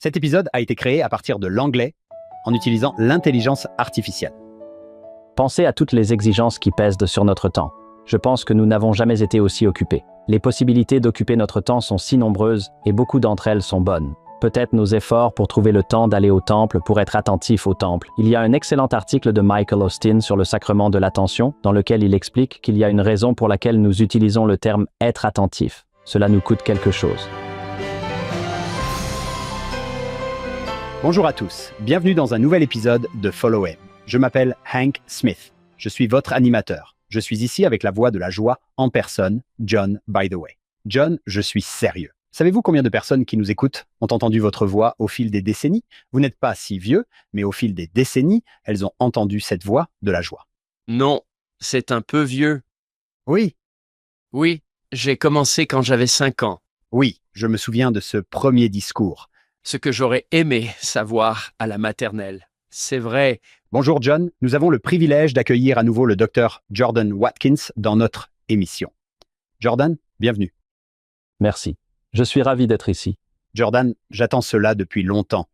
Cet épisode a été créé à partir de l'anglais en utilisant l'intelligence artificielle. Pensez à toutes les exigences qui pèsent sur notre temps. Je pense que nous n'avons jamais été aussi occupés. Les possibilités d'occuper notre temps sont si nombreuses et beaucoup d'entre elles sont bonnes. Peut-être nos efforts pour trouver le temps d'aller au temple, pour être attentif au temple. Il y a un excellent article de Michael Osteen sur le sacrement de l'attention, dans lequel il explique qu'il y a une raison pour laquelle nous utilisons le terme « être attentif ». Cela nous coûte quelque chose. Bonjour à tous, bienvenue dans un nouvel épisode de Follow Him. Je m'appelle Hank Smith, je suis votre animateur. Je suis ici avec la voix de la joie en personne, John by the way. John, je suis sérieux. Savez-vous combien de personnes qui nous écoutent ont entendu votre voix au fil des décennies? Vous n'êtes pas si vieux, mais au fil des décennies, elles ont entendu cette voix de la joie. Non, c'est un peu vieux. Oui, Oui, j'ai commencé quand j'avais 5 ans. oui, je me souviens de ce premier discours. Ce que j'aurais aimé savoir à la maternelle. C'est vrai, Bonjour John, nous avons le privilège d'accueillir à nouveau le docteur Jordan Watkins dans notre émission. Jordan, bienvenue. Merci. Je suis ravi d'être ici. Jordan, j'attends cela depuis longtemps.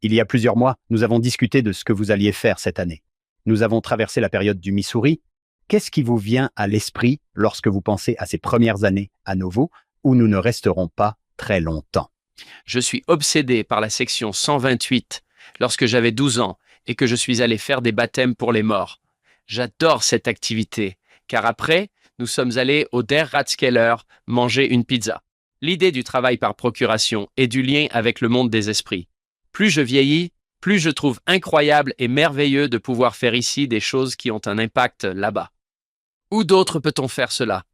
Il y a plusieurs mois, nous avons discuté de ce que vous alliez faire cette année. Nous avons traversé la période du Missouri. Qu'est-ce qui vous vient à l'esprit lorsque vous pensez à ces premières années à Novo, où nous ne resterons pas très longtemps? je suis obsédé par la section 128 lorsque j'avais 12 ans et que je suis allé faire des baptêmes pour les morts. J'adore cette activité, car après, nous sommes allés au Der Rathskeller manger une pizza. L'idée du travail par procuration et du lien avec le monde des esprits. Plus je vieillis, plus je trouve incroyable et merveilleux de pouvoir faire ici des choses qui ont un impact là-bas. Où d'autre peut-on faire cela?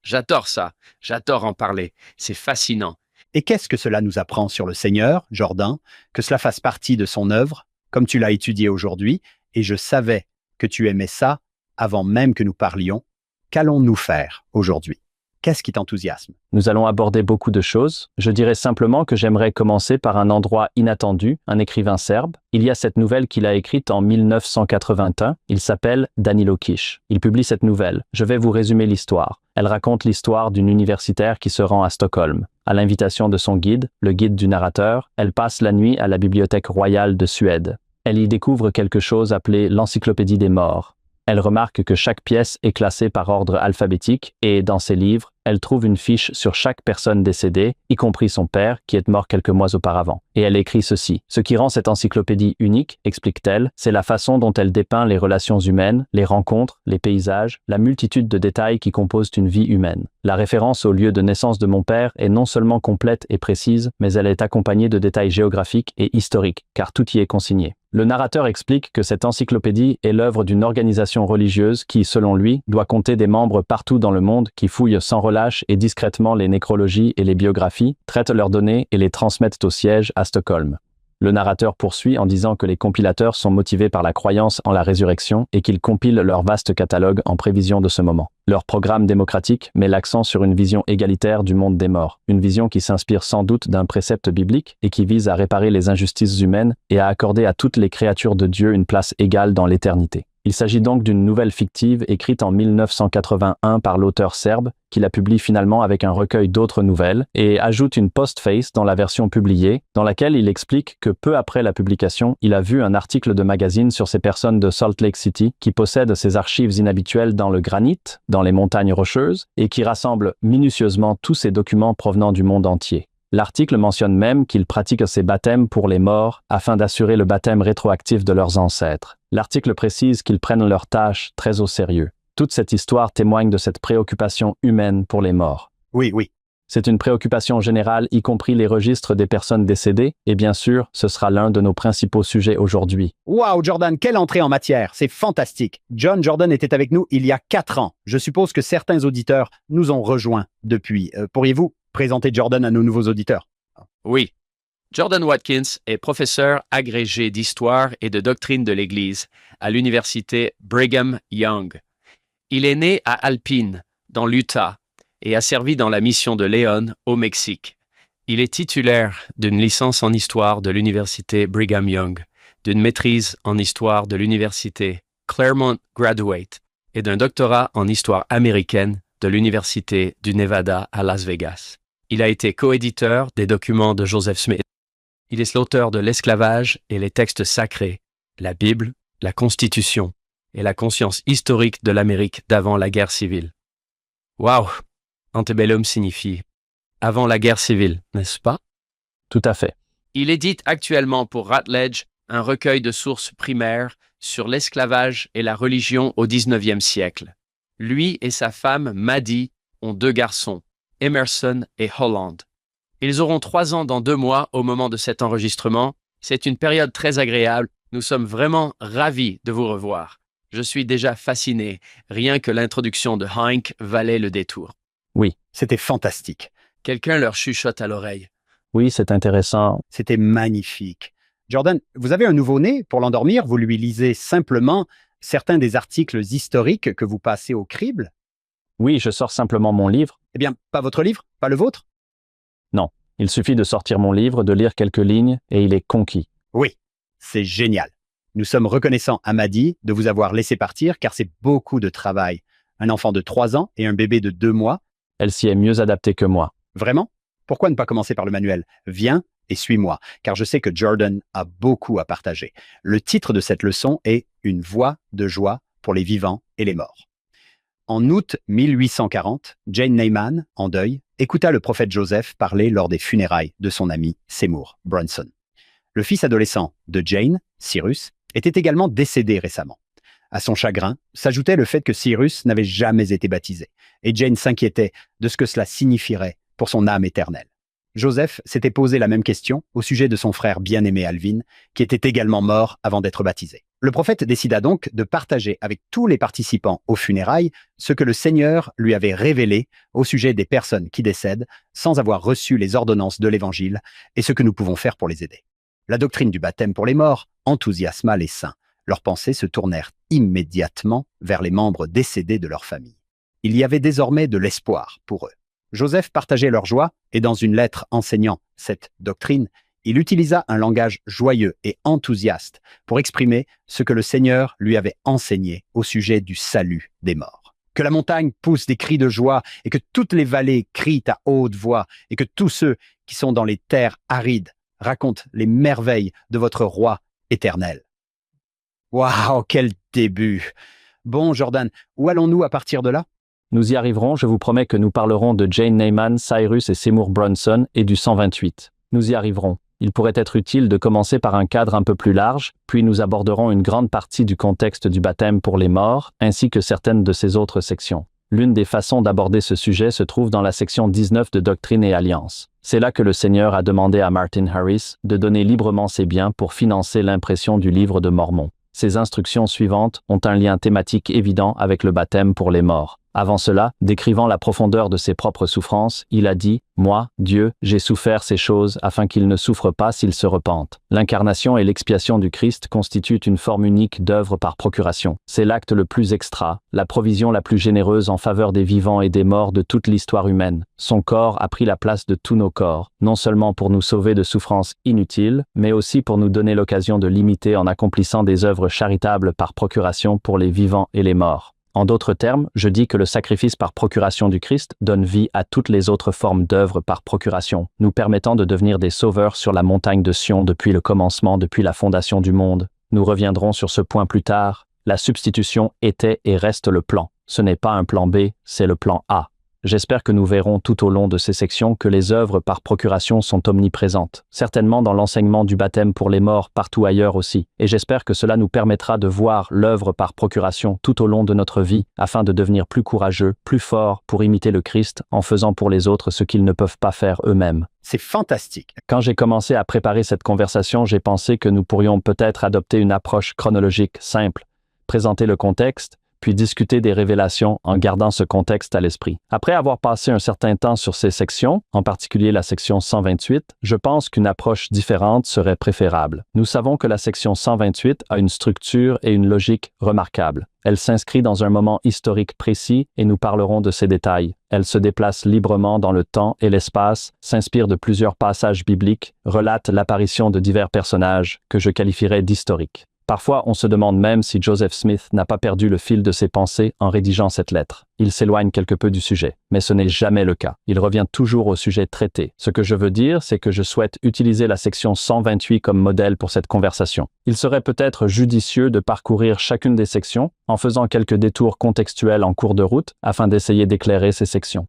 J'adore ça, j'adore en parler, c'est fascinant. Et qu'est-ce que cela nous apprend sur le Seigneur, Jordan, que cela fasse partie de son œuvre, comme tu l'as étudié aujourd'hui, et je savais que tu aimais ça avant même que nous parlions. Qu'allons-nous faire aujourd'hui? Qu'est-ce qui t'enthousiasme? Nous allons aborder beaucoup de choses. Je dirais simplement que j'aimerais commencer par un endroit inattendu, un écrivain serbe. Il y a cette nouvelle qu'il a écrite en 1981. Il s'appelle Danilo Kish. Il publie cette nouvelle. Je vais vous résumer l'histoire. Elle raconte l'histoire d'une universitaire qui se rend à Stockholm. À l'invitation de son guide, le guide du narrateur, elle passe la nuit à la Bibliothèque royale de Suède. Elle y découvre quelque chose appelé l'Encyclopédie des morts. Elle remarque que chaque pièce est classée par ordre alphabétique et, dans ses livres, elle trouve une fiche sur chaque personne décédée, y compris son père, qui est mort quelques mois auparavant. Et elle écrit ceci. Ce qui rend cette encyclopédie unique, explique-t-elle, c'est la façon dont elle dépeint les relations humaines, les rencontres, les paysages, la multitude de détails qui composent une vie humaine. La référence au lieu de naissance de mon père est non seulement complète et précise, mais elle est accompagnée de détails géographiques et historiques, car tout y est consigné. Le narrateur explique que cette encyclopédie est l'œuvre d'une organisation religieuse qui, selon lui, doit compter des membres partout dans le monde qui fouillent sans relâche et discrètement les nécrologies et les biographies, traitent leurs données et les transmettent au siège à Stockholm. Le narrateur poursuit en disant que les compilateurs sont motivés par la croyance en la résurrection et qu'ils compilent leur vaste catalogue en prévision de ce moment. Leur programme démocratique met l'accent sur une vision égalitaire du monde des morts, une vision qui s'inspire sans doute d'un précepte biblique et qui vise à réparer les injustices humaines et à accorder à toutes les créatures de Dieu une place égale dans l'éternité. Il s'agit donc d'une nouvelle fictive écrite en 1981 par l'auteur serbe, qui la publie finalement avec un recueil d'autres nouvelles et ajoute une postface dans la version publiée, dans laquelle il explique que peu après la publication, il a vu un article de magazine sur ces personnes de Salt Lake City qui possèdent ces archives inhabituelles dans le granit, dans les montagnes rocheuses, et qui rassemblent minutieusement tous ces documents provenant du monde entier. L'article mentionne même qu'ils pratiquent ces baptêmes pour les morts afin d'assurer le baptême rétroactif de leurs ancêtres. L'article précise qu'ils prennent leur tâche très au sérieux. Toute cette histoire témoigne de cette préoccupation humaine pour les morts. Oui. C'est une préoccupation générale, y compris les registres des personnes décédées, et bien sûr, ce sera l'un de nos principaux sujets aujourd'hui. Wow, Jordan, quelle entrée en matière! C'est fantastique. John Jordan était avec nous il y a 4 ans. Je suppose que certains auditeurs nous ont rejoints depuis. Pourriez-vous présenter Jordan à nos nouveaux auditeurs? Oui. Jordan Watkins est professeur agrégé d'histoire et de doctrine de l'Église à l'université Brigham Young. Il est né à Alpine, dans l'Utah, et a servi dans la mission de Léon, au Mexique. Il est titulaire d'une licence en histoire de l'université Brigham Young, d'une maîtrise en histoire de l'université Claremont Graduate et d'un doctorat en histoire américaine de l'université du Nevada à Las Vegas. Il a été coéditeur des documents de Joseph Smith. Il est l'auteur de l'esclavage et les textes sacrés, la Bible, la Constitution et la conscience historique de l'Amérique d'avant la guerre civile. Waouh! Antebellum signifie avant la guerre civile, n'est-ce pas? Tout à fait. Il édite actuellement pour Routledge un recueil de sources primaires sur l'esclavage et la religion au XIXe siècle. Lui et sa femme, Maddie, ont 2 garçons, Emerson et Holland. Ils auront 3 ans dans 2 mois au moment de cet enregistrement. C'est une période très agréable. Nous sommes vraiment ravis de vous revoir. Je suis déjà fasciné. Rien que l'introduction de Hank valait le détour. Oui. C'était fantastique. Quelqu'un leur chuchote à l'oreille. Oui, c'est intéressant. C'était magnifique. Jordan, vous avez un nouveau-né, pour l'endormir, vous lui lisez simplement certains des articles historiques que vous passez au crible? Oui, je sors simplement mon livre. Eh bien, pas votre livre, pas le vôtre? Non, il suffit de sortir mon livre, de lire quelques lignes, et il est conquis. Oui, c'est génial. Nous sommes reconnaissants à Maddie de vous avoir laissé partir car c'est beaucoup de travail. Un enfant de 3 ans et un bébé de 2 mois. Elle s'y est mieux adaptée que moi. Vraiment? Pourquoi ne pas commencer par le manuel? Viens et suis-moi, car je sais que Jordan a beaucoup à partager. Le titre de cette leçon est « Une voix de joie pour les vivants et les morts ». En août 1840, Jane Neyman, en deuil, écouta le prophète Joseph parler lors des funérailles de son ami Seymour Brunson. Le fils adolescent de Jane, Cyrus, était également décédé récemment. À son chagrin s'ajoutait le fait que Cyrus n'avait jamais été baptisé, et Jane s'inquiétait de ce que cela signifierait pour son âme éternelle. Joseph s'était posé la même question au sujet de son frère bien-aimé Alvin, qui était également mort avant d'être baptisé. Le prophète décida donc de partager avec tous les participants aux funérailles ce que le Seigneur lui avait révélé au sujet des personnes qui décèdent sans avoir reçu les ordonnances de l'Évangile et ce que nous pouvons faire pour les aider. La doctrine du baptême pour les morts enthousiasma les saints. Leurs pensées se tournèrent immédiatement vers les membres décédés de leur famille. Il y avait désormais de l'espoir pour eux. Joseph partageait leur joie et dans une lettre enseignant cette doctrine, il utilisa un langage joyeux et enthousiaste pour exprimer ce que le Seigneur lui avait enseigné au sujet du salut des morts. Que la montagne pousse des cris de joie et que toutes les vallées crient à haute voix et que tous ceux qui sont dans les terres arides racontent les merveilles de votre roi éternel. Waouh, quel début! Bon, Jordan, où allons-nous à partir de là? Nous y arriverons, je vous promets que nous parlerons de Jane Neyman, Cyrus et Seymour Brunson et du 128. Nous y arriverons. Il pourrait être utile de commencer par un cadre un peu plus large, puis nous aborderons une grande partie du contexte du baptême pour les morts, ainsi que certaines de ses autres sections. L'une des façons d'aborder ce sujet se trouve dans la section 19 de Doctrine et Alliance. C'est là que le Seigneur a demandé à Martin Harris de donner librement ses biens pour financer l'impression du livre de Mormon. Ces instructions suivantes ont un lien thématique évident avec le baptême pour les morts. Avant cela, décrivant la profondeur de ses propres souffrances, il a dit « Moi, Dieu, j'ai souffert ces choses afin qu'ils ne souffrent pas s'ils se repentent. » L'incarnation et l'expiation du Christ constituent une forme unique d'œuvre par procuration. C'est l'acte le plus extra, la provision la plus généreuse en faveur des vivants et des morts de toute l'histoire humaine. Son corps a pris la place de tous nos corps, non seulement pour nous sauver de souffrances inutiles, mais aussi pour nous donner l'occasion de l'imiter en accomplissant des œuvres charitables par procuration pour les vivants et les morts. En d'autres termes, je dis que le sacrifice par procuration du Christ donne vie à toutes les autres formes d'œuvres par procuration, nous permettant de devenir des sauveurs sur la montagne de Sion depuis le commencement, depuis la fondation du monde. Nous reviendrons sur ce point plus tard. La substitution était et reste le plan. Ce n'est pas un plan B, c'est le plan A. J'espère que nous verrons tout au long de ces sections que les œuvres par procuration sont omniprésentes, certainement dans l'enseignement du baptême pour les morts partout ailleurs aussi, et j'espère que cela nous permettra de voir l'œuvre par procuration tout au long de notre vie, afin de devenir plus courageux, plus forts pour imiter le Christ en faisant pour les autres ce qu'ils ne peuvent pas faire eux-mêmes. C'est fantastique. Quand j'ai commencé à préparer cette conversation, j'ai pensé que nous pourrions peut-être adopter une approche chronologique simple, présenter le contexte, puis discuter des révélations en gardant ce contexte à l'esprit. Après avoir passé un certain temps sur ces sections, en particulier la section 128, je pense qu'une approche différente serait préférable. Nous savons que la section 128 a une structure et une logique remarquables. Elle s'inscrit dans un moment historique précis et nous parlerons de ses détails. Elle se déplace librement dans le temps et l'espace, s'inspire de plusieurs passages bibliques, relate l'apparition de divers personnages que je qualifierais d'historiques. Parfois, on se demande même si Joseph Smith n'a pas perdu le fil de ses pensées en rédigeant cette lettre. Il s'éloigne quelque peu du sujet, mais ce n'est jamais le cas. Il revient toujours au sujet traité. Ce que je veux dire, c'est que je souhaite utiliser la section 128 comme modèle pour cette conversation. Il serait peut-être judicieux de parcourir chacune des sections en faisant quelques détours contextuels en cours de route afin d'essayer d'éclairer ces sections.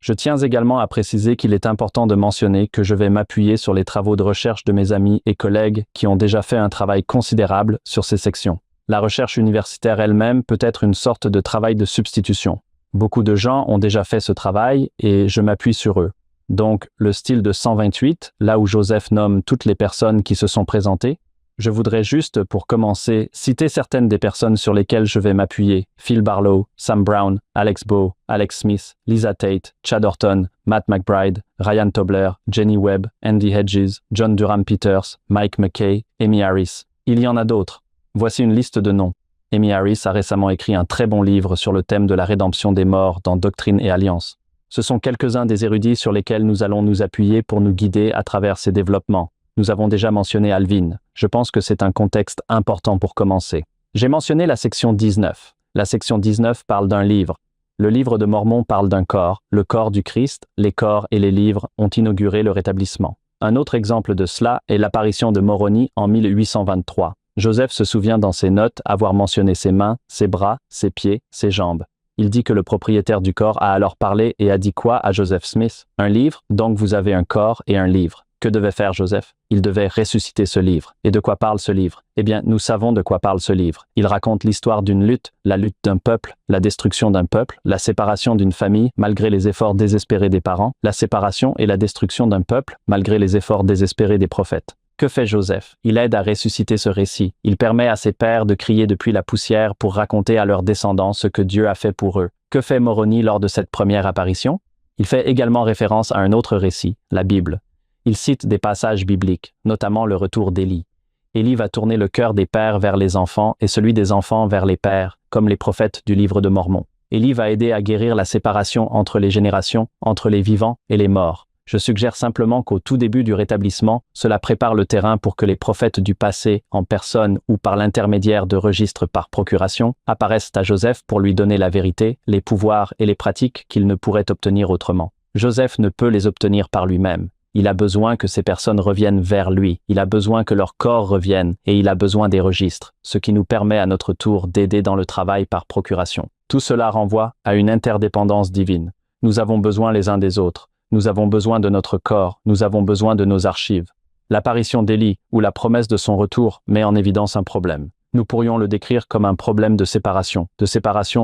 Je tiens également à préciser qu'il est important de mentionner que je vais m'appuyer sur les travaux de recherche de mes amis et collègues qui ont déjà fait un travail considérable sur ces sections. La recherche universitaire elle-même peut être une sorte de travail de substitution. Beaucoup de gens ont déjà fait ce travail et je m'appuie sur eux. Donc, le style de 128, là où Joseph nomme toutes les personnes qui se sont présentées, je voudrais juste, pour commencer, citer certaines des personnes sur lesquelles je vais m'appuyer. Phil Barlow, Sam Brown, Alex Bowe, Alex Smith, Lisa Tate, Chad Horton, Matt McBride, Ryan Tobler, Jenny Webb, Andy Hedges, John Durham Peters, Mike McKay, Amy Harris. Il y en a d'autres. Voici une liste de noms. Amy Harris a récemment écrit un très bon livre sur le thème de la rédemption des morts dans Doctrine et Alliance. Ce sont quelques-uns des érudits sur lesquels nous allons nous appuyer pour nous guider à travers ces développements. Nous avons déjà mentionné Alvin. Je pense que c'est un contexte important pour commencer. J'ai mentionné la section 19. La section 19 parle d'un livre. Le livre de Mormon parle d'un corps, le corps du Christ. Les corps et les livres ont inauguré le rétablissement. Un autre exemple de cela est l'apparition de Moroni en 1823. Joseph se souvient dans ses notes avoir mentionné ses mains, ses bras, ses pieds, ses jambes. Il dit que le propriétaire du corps a alors parlé et a dit quoi à Joseph Smith? Un livre, donc vous avez un corps et un livre. Que devait faire Joseph? Il devait ressusciter ce livre. Et de quoi parle ce livre? Eh bien, nous savons de quoi parle ce livre. Il raconte l'histoire d'une lutte, la lutte d'un peuple, la destruction d'un peuple, la séparation d'une famille malgré les efforts désespérés des parents, la séparation et la destruction d'un peuple malgré les efforts désespérés des prophètes. Que fait Joseph? Il aide à ressusciter ce récit. Il permet à ses pères de crier depuis la poussière pour raconter à leurs descendants ce que Dieu a fait pour eux. Que fait Moroni lors de cette première apparition? Il fait également référence à un autre récit, la Bible. Il cite des passages bibliques, notamment le retour d'Élie. Élie va tourner le cœur des pères vers les enfants et celui des enfants vers les pères, comme les prophètes du livre de Mormon. Élie va aider à guérir la séparation entre les générations, entre les vivants et les morts. Je suggère simplement qu'au tout début du rétablissement, cela prépare le terrain pour que les prophètes du passé, en personne ou par l'intermédiaire de registres par procuration, apparaissent à Joseph pour lui donner la vérité, les pouvoirs et les pratiques qu'il ne pourrait obtenir autrement. Joseph ne peut les obtenir par lui-même. Il a besoin que ces personnes reviennent vers lui, il a besoin que leur corps revienne et il a besoin des registres, ce qui nous permet à notre tour d'aider dans le travail par procuration. Tout cela renvoie à une interdépendance divine. Nous avons besoin les uns des autres, nous avons besoin de notre corps, nous avons besoin de nos archives. L'apparition d'Élie ou la promesse de son retour met en évidence un problème. Nous pourrions le décrire comme un problème de séparation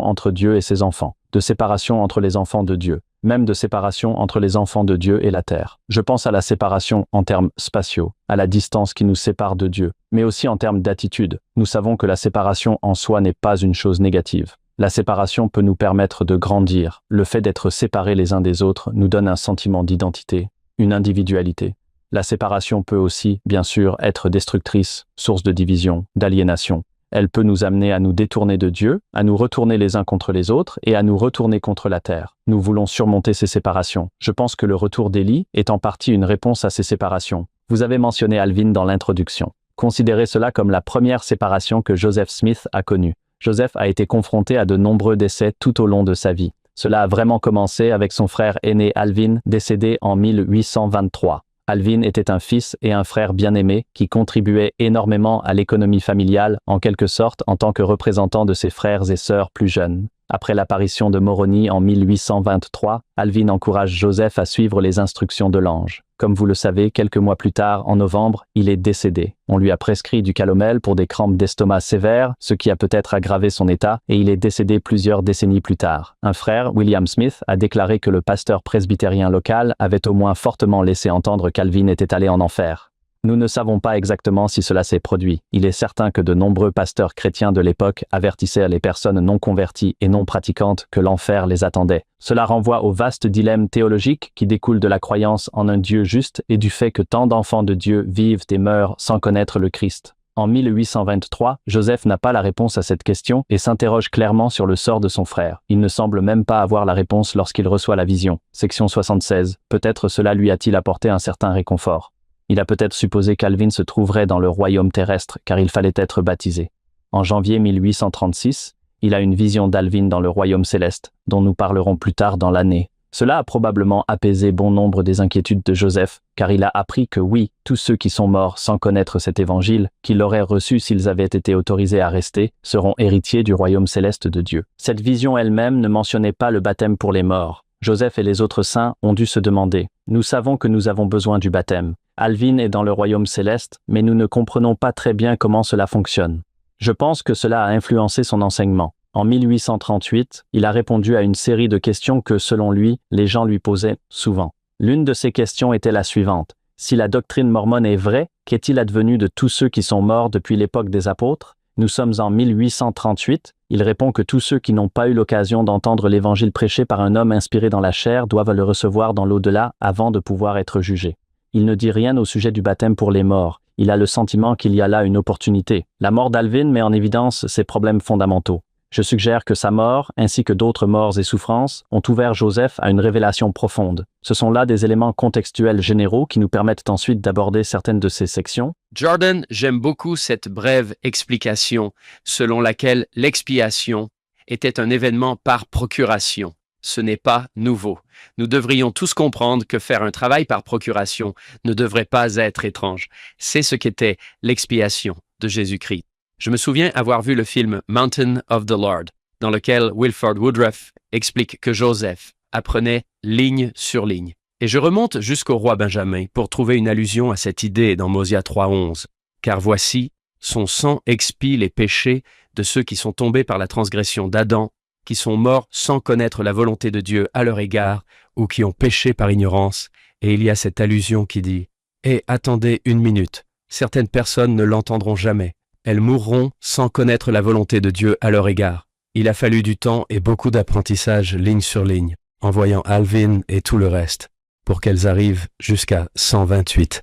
entre Dieu et ses enfants, de séparation entre les enfants de Dieu, même de séparation entre les enfants de Dieu et la terre. Je pense à la séparation en termes spatiaux, à la distance qui nous sépare de Dieu, mais aussi en termes d'attitude. Nous savons que la séparation en soi n'est pas une chose négative. La séparation peut nous permettre de grandir. Le fait d'être séparés les uns des autres nous donne un sentiment d'identité, une individualité. La séparation peut aussi, bien sûr, être destructrice, source de division, d'aliénation. Elle peut nous amener à nous détourner de Dieu, à nous retourner les uns contre les autres et à nous retourner contre la terre. Nous voulons surmonter ces séparations. Je pense que le retour d'Élie est en partie une réponse à ces séparations. Vous avez mentionné Alvin dans l'introduction. Considérez cela comme la première séparation que Joseph Smith a connue. Joseph a été confronté à de nombreux décès tout au long de sa vie. Cela a vraiment commencé avec son frère aîné Alvin, décédé en 1823. Alvin était un fils et un frère bien-aimé qui contribuait énormément à l'économie familiale, en quelque sorte en tant que représentant de ses frères et sœurs plus jeunes. Après l'apparition de Moroni en 1823, Alvin encourage Joseph à suivre les instructions de l'ange. Comme vous le savez, quelques mois plus tard, en novembre, il est décédé. On lui a prescrit du calomel pour des crampes d'estomac sévères, ce qui a peut-être aggravé son état, et il est décédé plusieurs décennies plus tard. Un frère, William Smith, a déclaré que le pasteur presbytérien local avait au moins fortement laissé entendre qu'Alvin était allé en enfer. Nous ne savons pas exactement si cela s'est produit. Il est certain que de nombreux pasteurs chrétiens de l'époque avertissaient les personnes non converties et non pratiquantes que l'enfer les attendait. Cela renvoie au vaste dilemme théologique qui découle de la croyance en un Dieu juste et du fait que tant d'enfants de Dieu vivent et meurent sans connaître le Christ. En 1823, Joseph n'a pas la réponse à cette question et s'interroge clairement sur le sort de son frère. Il ne semble même pas avoir la réponse lorsqu'il reçoit la vision. Section 76. Peut-être cela lui a-t-il apporté un certain réconfort. Il a peut-être supposé qu'Alvin se trouverait dans le royaume terrestre, car il fallait être baptisé. En janvier 1836, il a une vision d'Alvin dans le royaume céleste, dont nous parlerons plus tard dans l'année. Cela a probablement apaisé bon nombre des inquiétudes de Joseph, car il a appris que oui, tous ceux qui sont morts sans connaître cet évangile, qu'il aurait reçu s'ils avaient été autorisés à rester, seront héritiers du royaume céleste de Dieu. Cette vision elle-même ne mentionnait pas le baptême pour les morts. Joseph et les autres saints ont dû se demander « Nous savons que nous avons besoin du baptême. Alvin est dans le royaume céleste, mais nous ne comprenons pas très bien comment cela fonctionne. » Je pense que cela a influencé son enseignement. En 1838, il a répondu à une série de questions que, selon lui, les gens lui posaient souvent. L'une de ces questions était la suivante. Si la doctrine mormone est vraie, qu'est-il advenu de tous ceux qui sont morts depuis l'époque des apôtres? Nous sommes en 1838. Il répond que tous ceux qui n'ont pas eu l'occasion d'entendre l'évangile prêché par un homme inspiré dans la chair doivent le recevoir dans l'au-delà avant de pouvoir être jugés. Il ne dit rien au sujet du baptême pour les morts. Il a le sentiment qu'il y a là une opportunité. La mort d'Alvin met en évidence ses problèmes fondamentaux. Je suggère que sa mort, ainsi que d'autres morts et souffrances, ont ouvert Joseph à une révélation profonde. Ce sont là des éléments contextuels généraux qui nous permettent ensuite d'aborder certaines de ces sections. Jordan, j'aime beaucoup cette brève explication selon laquelle l'expiation était un événement par procuration. Ce n'est pas nouveau. Nous devrions tous comprendre que faire un travail par procuration ne devrait pas être étrange. C'est ce qu'était l'expiation de Jésus-Christ. Je me souviens avoir vu le film Mountain of the Lord, dans lequel Wilford Woodruff explique que Joseph apprenait ligne sur ligne. Et je remonte jusqu'au roi Benjamin pour trouver une allusion à cette idée dans Mosia 3:11. Car voici, son sang expie les péchés de ceux qui sont tombés par la transgression d'Adam, qui sont morts sans connaître la volonté de Dieu à leur égard, ou qui ont péché par ignorance. Et il y a cette allusion qui dit « Et attendez une minute, certaines personnes ne l'entendront jamais. Elles mourront sans connaître la volonté de Dieu à leur égard. » Il a fallu du temps et beaucoup d'apprentissage ligne sur ligne, en voyant Alvin et tout le reste, pour qu'elles arrivent jusqu'à 128.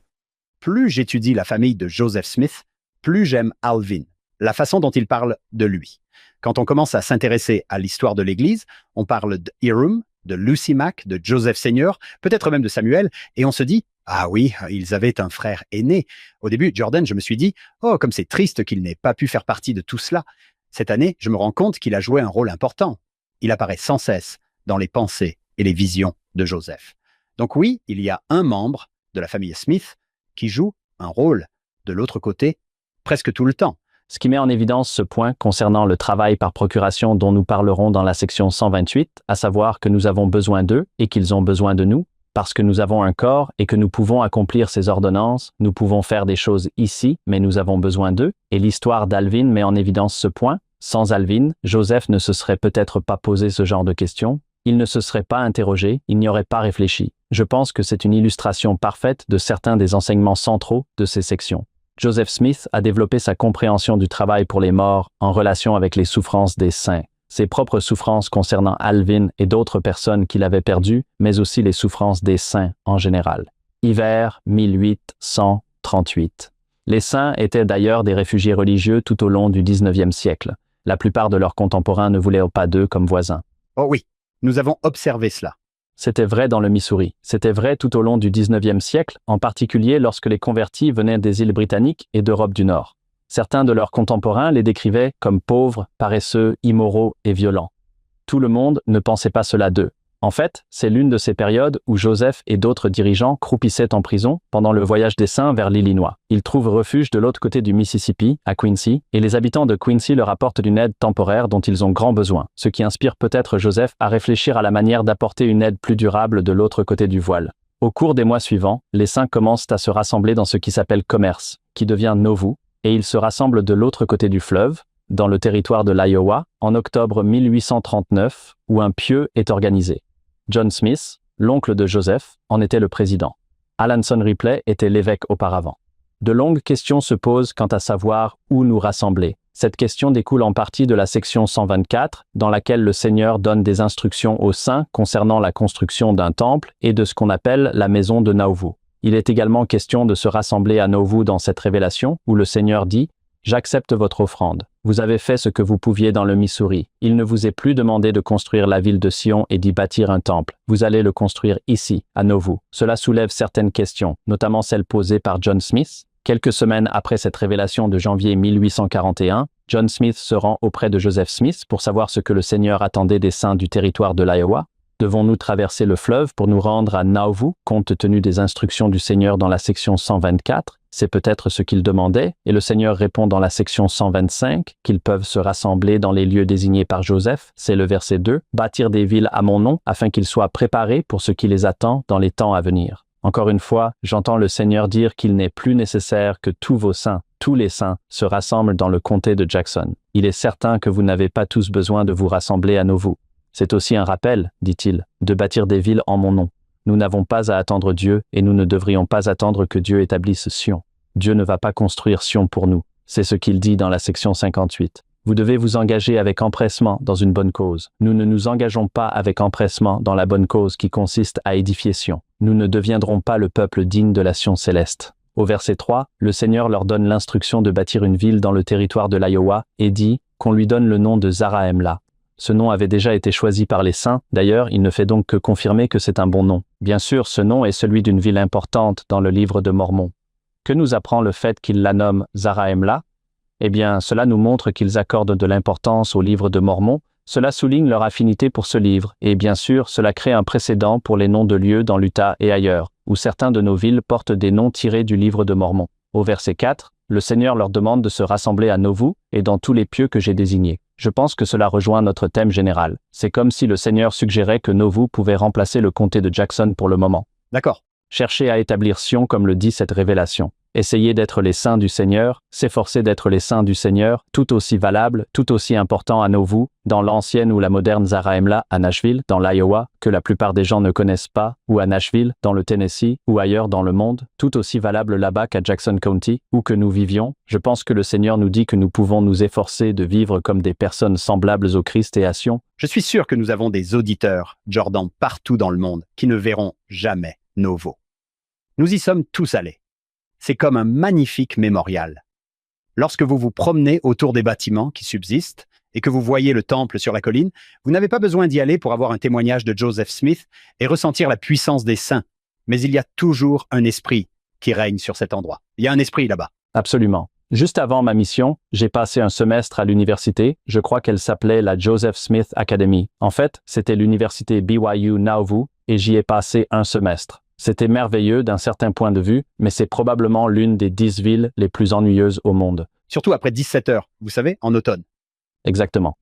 Plus j'étudie la famille de Joseph Smith, plus j'aime Alvin, la façon dont il parle de lui. Quand on commence à s'intéresser à l'histoire de l'Église, on parle d'Hiram, de Lucy Mack, de Joseph Senior, peut-être même de Samuel, et on se dit « Ah oui, ils avaient un frère aîné. » Au début, Jordan, je me suis dit « Oh, comme c'est triste qu'il n'ait pas pu faire partie de tout cela. » Cette année, je me rends compte qu'il a joué un rôle important. Il apparaît sans cesse dans les pensées et les visions de Joseph. Donc oui, il y a un membre de la famille Smith qui joue un rôle de l'autre côté presque tout le temps. Ce qui met en évidence ce point concernant le travail par procuration dont nous parlerons dans la section 128, à savoir que nous avons besoin d'eux et qu'ils ont besoin de nous, parce que nous avons un corps et que nous pouvons accomplir ces ordonnances, nous pouvons faire des choses ici, mais nous avons besoin d'eux, et l'histoire d'Alvin met en évidence ce point. Sans Alvin, Joseph ne se serait peut-être pas posé ce genre de questions, il ne se serait pas interrogé, il n'y aurait pas réfléchi. Je pense que c'est une illustration parfaite de certains des enseignements centraux de ces sections. Joseph Smith a développé sa compréhension du travail pour les morts en relation avec les souffrances des saints. Ses propres souffrances concernant Alvin et d'autres personnes qu'il avait perdues, mais aussi les souffrances des saints en général. Hiver 1838. Les saints étaient d'ailleurs des réfugiés religieux tout au long du 19e siècle. La plupart de leurs contemporains ne voulaient pas d'eux comme voisins. Oh oui, nous avons observé cela. C'était vrai dans le Missouri. C'était vrai tout au long du 19e siècle, en particulier lorsque les convertis venaient des îles britanniques et d'Europe du Nord. Certains de leurs contemporains les décrivaient comme pauvres, paresseux, immoraux et violents. Tout le monde ne pensait pas cela d'eux. En fait, c'est l'une de ces périodes où Joseph et d'autres dirigeants croupissaient en prison pendant le voyage des saints vers l'Illinois. Ils trouvent refuge de l'autre côté du Mississippi, à Quincy, et les habitants de Quincy leur apportent une aide temporaire dont ils ont grand besoin, ce qui inspire peut-être Joseph à réfléchir à la manière d'apporter une aide plus durable de l'autre côté du voile. Au cours des mois suivants, les saints commencent à se rassembler dans ce qui s'appelle Commerce, qui devient Nauvoo, et ils se rassemblent de l'autre côté du fleuve, dans le territoire de l'Iowa, en octobre 1839, où un pieu est organisé. John Smith, l'oncle de Joseph, en était le président. Alanson Ripley était l'évêque auparavant. De longues questions se posent quant à savoir où nous rassembler. Cette question découle en partie de la section 124, dans laquelle le Seigneur donne des instructions aux saints concernant la construction d'un temple et de ce qu'on appelle la maison de Nauvoo. Il est également question de se rassembler à Nauvoo dans cette révélation, où le Seigneur dit « J'accepte votre offrande. Vous avez fait ce que vous pouviez dans le Missouri. Il ne vous est plus demandé de construire la ville de Sion et d'y bâtir un temple. Vous allez le construire ici, à Nauvoo. Cela soulève certaines questions, notamment celles posées par John Smith. Quelques semaines après cette révélation de janvier 1841, John Smith se rend auprès de Joseph Smith pour savoir ce que le Seigneur attendait des saints du territoire de l'Iowa. Devons-nous traverser le fleuve pour nous rendre à Nauvoo, compte tenu des instructions du Seigneur dans la section 124? C'est peut-être ce qu'il demandait, et le Seigneur répond dans la section 125 qu'ils peuvent se rassembler dans les lieux désignés par Joseph, c'est le verset 2, bâtir des villes à mon nom, afin qu'ils soient préparés pour ce qui les attend dans les temps à venir. Encore une fois, j'entends le Seigneur dire qu'il n'est plus nécessaire que tous vos saints, tous les saints, se rassemblent dans le comté de Jackson. Il est certain que vous n'avez pas tous besoin de vous rassembler à Nauvoo. C'est aussi un rappel, dit-il, de bâtir des villes en mon nom. Nous n'avons pas à attendre Dieu et nous ne devrions pas attendre que Dieu établisse Sion. Dieu ne va pas construire Sion pour nous. C'est ce qu'il dit dans la section 58. Vous devez vous engager avec empressement dans une bonne cause. Nous ne nous engageons pas avec empressement dans la bonne cause qui consiste à édifier Sion. Nous ne deviendrons pas le peuple digne de la Sion céleste. Au verset 3, le Seigneur leur donne l'instruction de bâtir une ville dans le territoire de l'Iowa et dit qu'on lui donne le nom de Zarahemla. Ce nom avait déjà été choisi par les saints, d'ailleurs, il ne fait donc que confirmer que c'est un bon nom. Bien sûr, ce nom est celui d'une ville importante dans le livre de Mormon. Que nous apprend le fait qu'ils la nomment Zarahemla? Eh bien, cela nous montre qu'ils accordent de l'importance au livre de Mormon, cela souligne leur affinité pour ce livre, et bien sûr, cela crée un précédent pour les noms de lieux dans l'Utah et ailleurs, où certains de nos villes portent des noms tirés du livre de Mormon. Au verset 4, le Seigneur leur demande de se rassembler à Nauvoo et dans tous les pieux que j'ai désignés. Je pense que cela rejoint notre thème général. C'est comme si le Seigneur suggérait que Nauvoo pouvait remplacer le comté de Jackson pour le moment. D'accord. Cherchez à établir Sion comme le dit cette révélation. Essayez d'être les saints du Seigneur, s'efforcer d'être les saints du Seigneur, tout aussi valable, tout aussi important à Nauvoo, dans l'ancienne ou la moderne Zarahemla à Nashville, dans l'Iowa, que la plupart des gens ne connaissent pas, ou à Nashville, dans le Tennessee, ou ailleurs dans le monde, tout aussi valable là-bas qu'à Jackson County, où que nous vivions. Je pense que le Seigneur nous dit que nous pouvons nous efforcer de vivre comme des personnes semblables au Christ et à Sion. Je suis sûr que nous avons des auditeurs, Jordan, partout dans le monde, qui ne verront jamais Nauvoo. Nous y sommes tous allés. C'est comme un magnifique mémorial. Lorsque vous vous promenez autour des bâtiments qui subsistent et que vous voyez le temple sur la colline, vous n'avez pas besoin d'y aller pour avoir un témoignage de Joseph Smith et ressentir la puissance des saints. Mais il y a toujours un esprit qui règne sur cet endroit. Il y a un esprit là-bas. Absolument. Juste avant ma mission, j'ai passé un semestre à l'université, je crois qu'elle s'appelait la Joseph Smith Academy. En fait, c'était l'université BYU Nauvoo et j'y ai passé un semestre. C'était merveilleux d'un certain point de vue, mais c'est probablement l'une des 10 villes les plus ennuyeuses au monde. Surtout après 17 heures, vous savez, en automne. Exactement.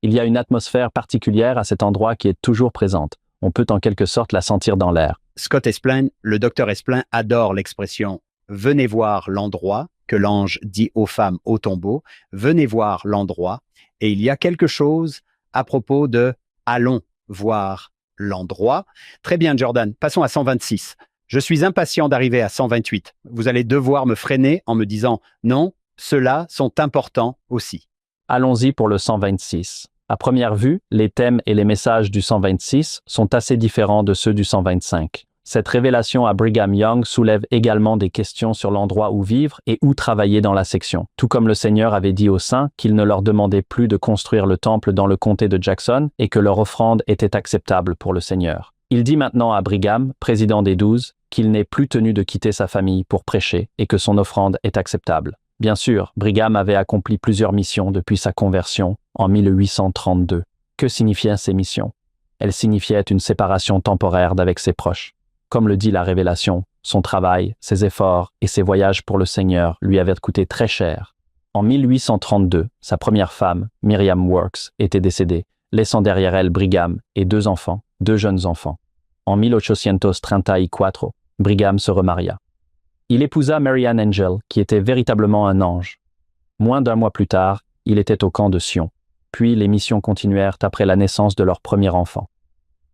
Il y a une atmosphère particulière à cet endroit qui est toujours présente. On peut en quelque sorte la sentir dans l'air. Scott Esplin, le docteur Esplin, adore l'expression « venez voir l'endroit » que l'ange dit aux femmes au tombeau. Venez voir l'endroit. Et il y a quelque chose à propos de « allons voir l'endroit ». Très bien, Jordan. Passons à 126. Je suis impatient d'arriver à 128. Vous allez devoir me freiner en me disant « non, ceux-là sont importants aussi ». Allons-y pour le 126. À première vue, les thèmes et les messages du 126 sont assez différents de ceux du 125. Cette révélation à Brigham Young soulève également des questions sur l'endroit où vivre et où travailler dans la section. Tout comme le Seigneur avait dit aux saints qu'il ne leur demandait plus de construire le temple dans le comté de Jackson et que leur offrande était acceptable pour le Seigneur. Il dit maintenant à Brigham, président des 12, qu'il n'est plus tenu de quitter sa famille pour prêcher et que son offrande est acceptable. Bien sûr, Brigham avait accompli plusieurs missions depuis sa conversion en 1832. Que signifiaient ces missions? Elles signifiaient une séparation temporaire d'avec ses proches. Comme le dit la Révélation, son travail, ses efforts et ses voyages pour le Seigneur lui avaient coûté très cher. En 1832, sa première femme, Miriam Works, était décédée, laissant derrière elle Brigham et 2 enfants, 2 jeunes enfants. En 1834, Brigham se remaria. Il épousa Mary Ann Angel, qui était véritablement un ange. Moins d'1 mois plus tard, il était au camp de Sion. Puis les missions continuèrent après la naissance de leur premier enfant.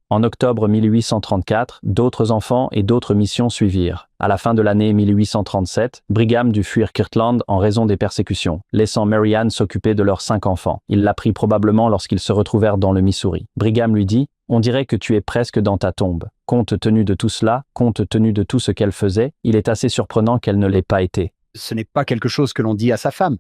En octobre 1834, d'autres enfants et d'autres missions suivirent. À la fin de l'année 1837, Brigham dut fuir Kirtland en raison des persécutions, laissant Mary Ann s'occuper de leurs 5 enfants. Il l'apprit probablement lorsqu'ils se retrouvèrent dans le Missouri. Brigham lui dit « On dirait que tu es presque dans ta tombe. Compte tenu de tout cela, compte tenu de tout ce qu'elle faisait, il est assez surprenant qu'elle ne l'ait pas été. » ce n'est pas quelque chose que l'on dit à sa femme.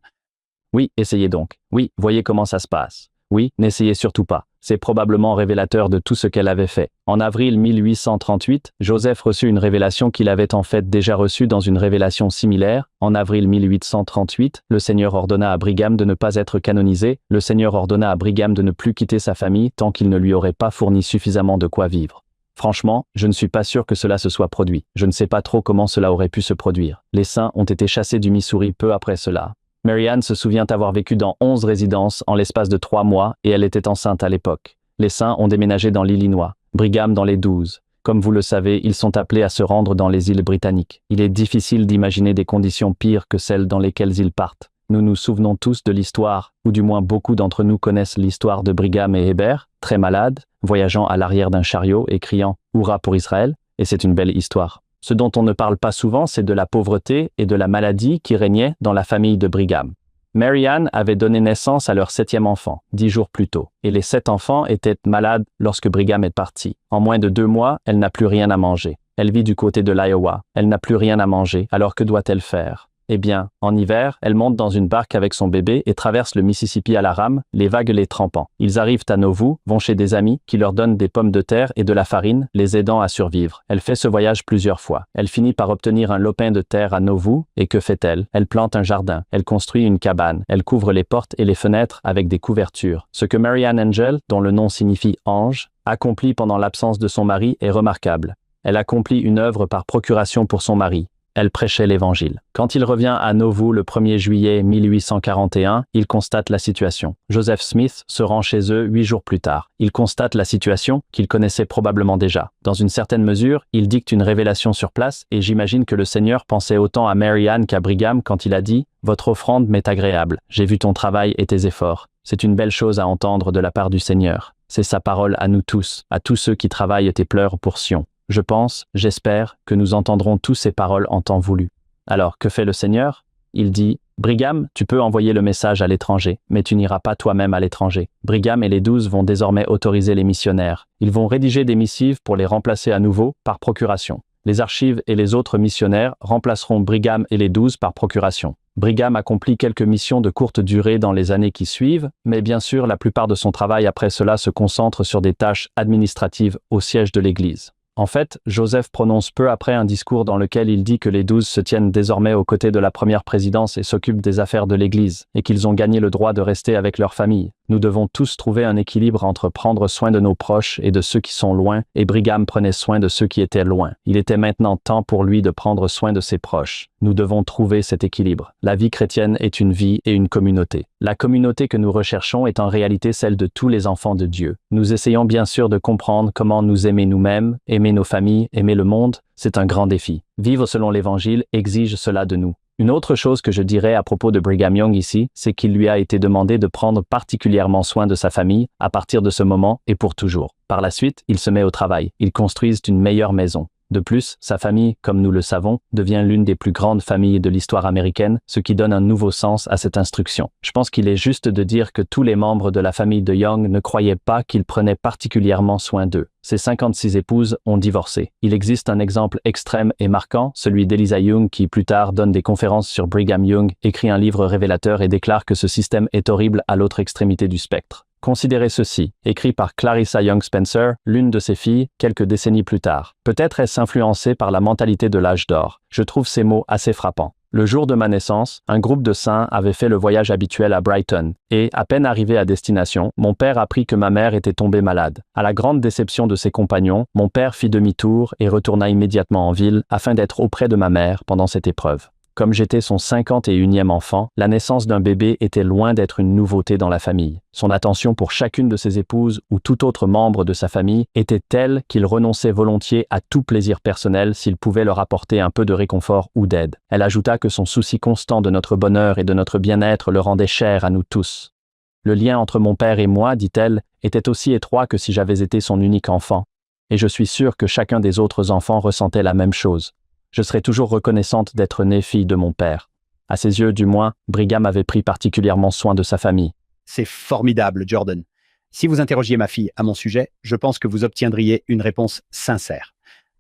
Oui, essayez donc. Oui, voyez comment ça se passe. Oui, n'essayez surtout pas. C'est probablement révélateur de tout ce qu'elle avait fait. En avril 1838, Joseph reçut une révélation qu'il avait en fait déjà reçue dans une révélation similaire. En avril 1838, le Seigneur ordonna à Brigham de ne pas être canonisé. Le Seigneur ordonna à Brigham de ne plus quitter sa famille tant qu'il ne lui aurait pas fourni suffisamment de quoi vivre. Franchement, je ne suis pas sûr que cela se soit produit. Je ne sais pas trop comment cela aurait pu se produire. Les saints ont été chassés du Missouri peu après cela. Mary Ann se souvient avoir vécu dans 11 résidences en l'espace de 3 mois et elle était enceinte à l'époque. Les saints ont déménagé dans l'Illinois, Brigham dans les 12. Comme vous le savez, ils sont appelés à se rendre dans les îles britanniques. Il est difficile d'imaginer des conditions pires que celles dans lesquelles ils partent. Nous nous souvenons tous de l'histoire, ou du moins beaucoup d'entre nous connaissent l'histoire de Brigham et Heber, très malades, voyageant à l'arrière d'un chariot et criant « Hurrah pour Israël !» et c'est une belle histoire. Ce dont on ne parle pas souvent, c'est de la pauvreté et de la maladie qui régnaient dans la famille de Brigham. Mary Ann avait donné naissance à leur 7e enfant, 10 jours plus tôt, et les 7 enfants étaient malades lorsque Brigham est parti. En moins de 2 mois, elle n'a plus rien à manger. Elle vit du côté de l'Iowa. Elle n'a plus rien à manger, alors que doit-elle faire? Eh bien, en hiver, elle monte dans une barque avec son bébé et traverse le Mississippi à la rame, les vagues les trempant. Ils arrivent à Nauvoo, vont chez des amis qui leur donnent des pommes de terre et de la farine, les aidant à survivre. Elle fait ce voyage plusieurs fois. Elle finit par obtenir un lopin de terre à Nauvoo, et que fait-elle? Elle plante un jardin, elle construit une cabane, elle couvre les portes et les fenêtres avec des couvertures. Ce que Mary Ann Angel, dont le nom signifie ange, accomplit pendant l'absence de son mari est remarquable. Elle accomplit une œuvre par procuration pour son mari. Elle prêchait l'Évangile. Quand il revient à Nauvoo le 1er juillet 1841, il constate la situation. Joseph Smith se rend chez eux 8 jours plus tard. Il constate la situation qu'il connaissait probablement déjà. Dans une certaine mesure, il dicte une révélation sur place et j'imagine que le Seigneur pensait autant à Mary Ann qu'à Brigham quand il a dit « Votre offrande m'est agréable. J'ai vu ton travail et tes efforts. » C'est une belle chose à entendre de la part du Seigneur. C'est sa parole à nous tous, à tous ceux qui travaillent et pleurent pour Sion. Je pense, j'espère, que nous entendrons tous ces paroles en temps voulu. Alors, que fait le Seigneur? Il dit, « Brigham, tu peux envoyer le message à l'étranger, mais tu n'iras pas toi-même à l'étranger. » Brigham et les 12 vont désormais autoriser les missionnaires. Ils vont rédiger des missives pour les remplacer à nouveau par procuration. Les archives et les autres missionnaires remplaceront Brigham et les 12 par procuration. Brigham accomplit quelques missions de courte durée dans les années qui suivent, mais bien sûr, la plupart de son travail après cela se concentre sur des tâches administratives au siège de l'Église. En fait, Joseph prononce peu après un discours dans lequel il dit que les 12 se tiennent désormais aux côtés de la première présidence et s'occupent des affaires de l'Église, et qu'ils ont gagné le droit de rester avec leur famille. Nous devons tous trouver un équilibre entre prendre soin de nos proches et de ceux qui sont loin, et Brigham prenait soin de ceux qui étaient loin. Il était maintenant temps pour lui de prendre soin de ses proches. Nous devons trouver cet équilibre. La vie chrétienne est une vie et une communauté. La communauté que nous recherchons est en réalité celle de tous les enfants de Dieu. Nous essayons bien sûr de comprendre comment nous aimer nous-mêmes, aimer nos familles, aimer le monde. C'est un grand défi. Vivre selon l'Évangile exige cela de nous. Une autre chose que je dirais à propos de Brigham Young ici, c'est qu'il lui a été demandé de prendre particulièrement soin de sa famille à partir de ce moment et pour toujours. Par la suite, il se met au travail. Ils construisent une meilleure maison. De plus, sa famille, comme nous le savons, devient l'une des plus grandes familles de l'histoire américaine, ce qui donne un nouveau sens à cette instruction. Je pense qu'il est juste de dire que tous les membres de la famille de Young ne croyaient pas qu'il prenait particulièrement soin d'eux. Ses 56 épouses ont divorcé. Il existe un exemple extrême et marquant, celui d'Eliza Young qui, plus tard, donne des conférences sur Brigham Young, écrit un livre révélateur et déclare que ce système est horrible à l'autre extrémité du spectre. Considérez ceci, écrit par Clarissa Young Spencer, l'une de ses filles, quelques décennies plus tard. Peut-être est-ce influencé par la mentalité de l'âge d'or. Je trouve ces mots assez frappants. Le jour de ma naissance, un groupe de saints avait fait le voyage habituel à Brighton, et, à peine arrivé à destination, mon père apprit que ma mère était tombée malade. À la grande déception de ses compagnons, mon père fit demi-tour et retourna immédiatement en ville afin d'être auprès de ma mère pendant cette épreuve. Comme j'étais son 51e enfant, la naissance d'un bébé était loin d'être une nouveauté dans la famille. Son attention pour chacune de ses épouses ou tout autre membre de sa famille était telle qu'il renonçait volontiers à tout plaisir personnel s'il pouvait leur apporter un peu de réconfort ou d'aide. Elle ajouta que son souci constant de notre bonheur et de notre bien-être le rendait cher à nous tous. Le lien entre mon père et moi, dit-elle, était aussi étroit que si j'avais été son unique enfant. Et je suis sûre que chacun des autres enfants ressentait la même chose. Je serai toujours reconnaissante d'être née fille de mon père. À ses yeux, du moins, Brigham avait pris particulièrement soin de sa famille. C'est formidable, Jordan. Si vous interrogiez ma fille à mon sujet, je pense que vous obtiendriez une réponse sincère.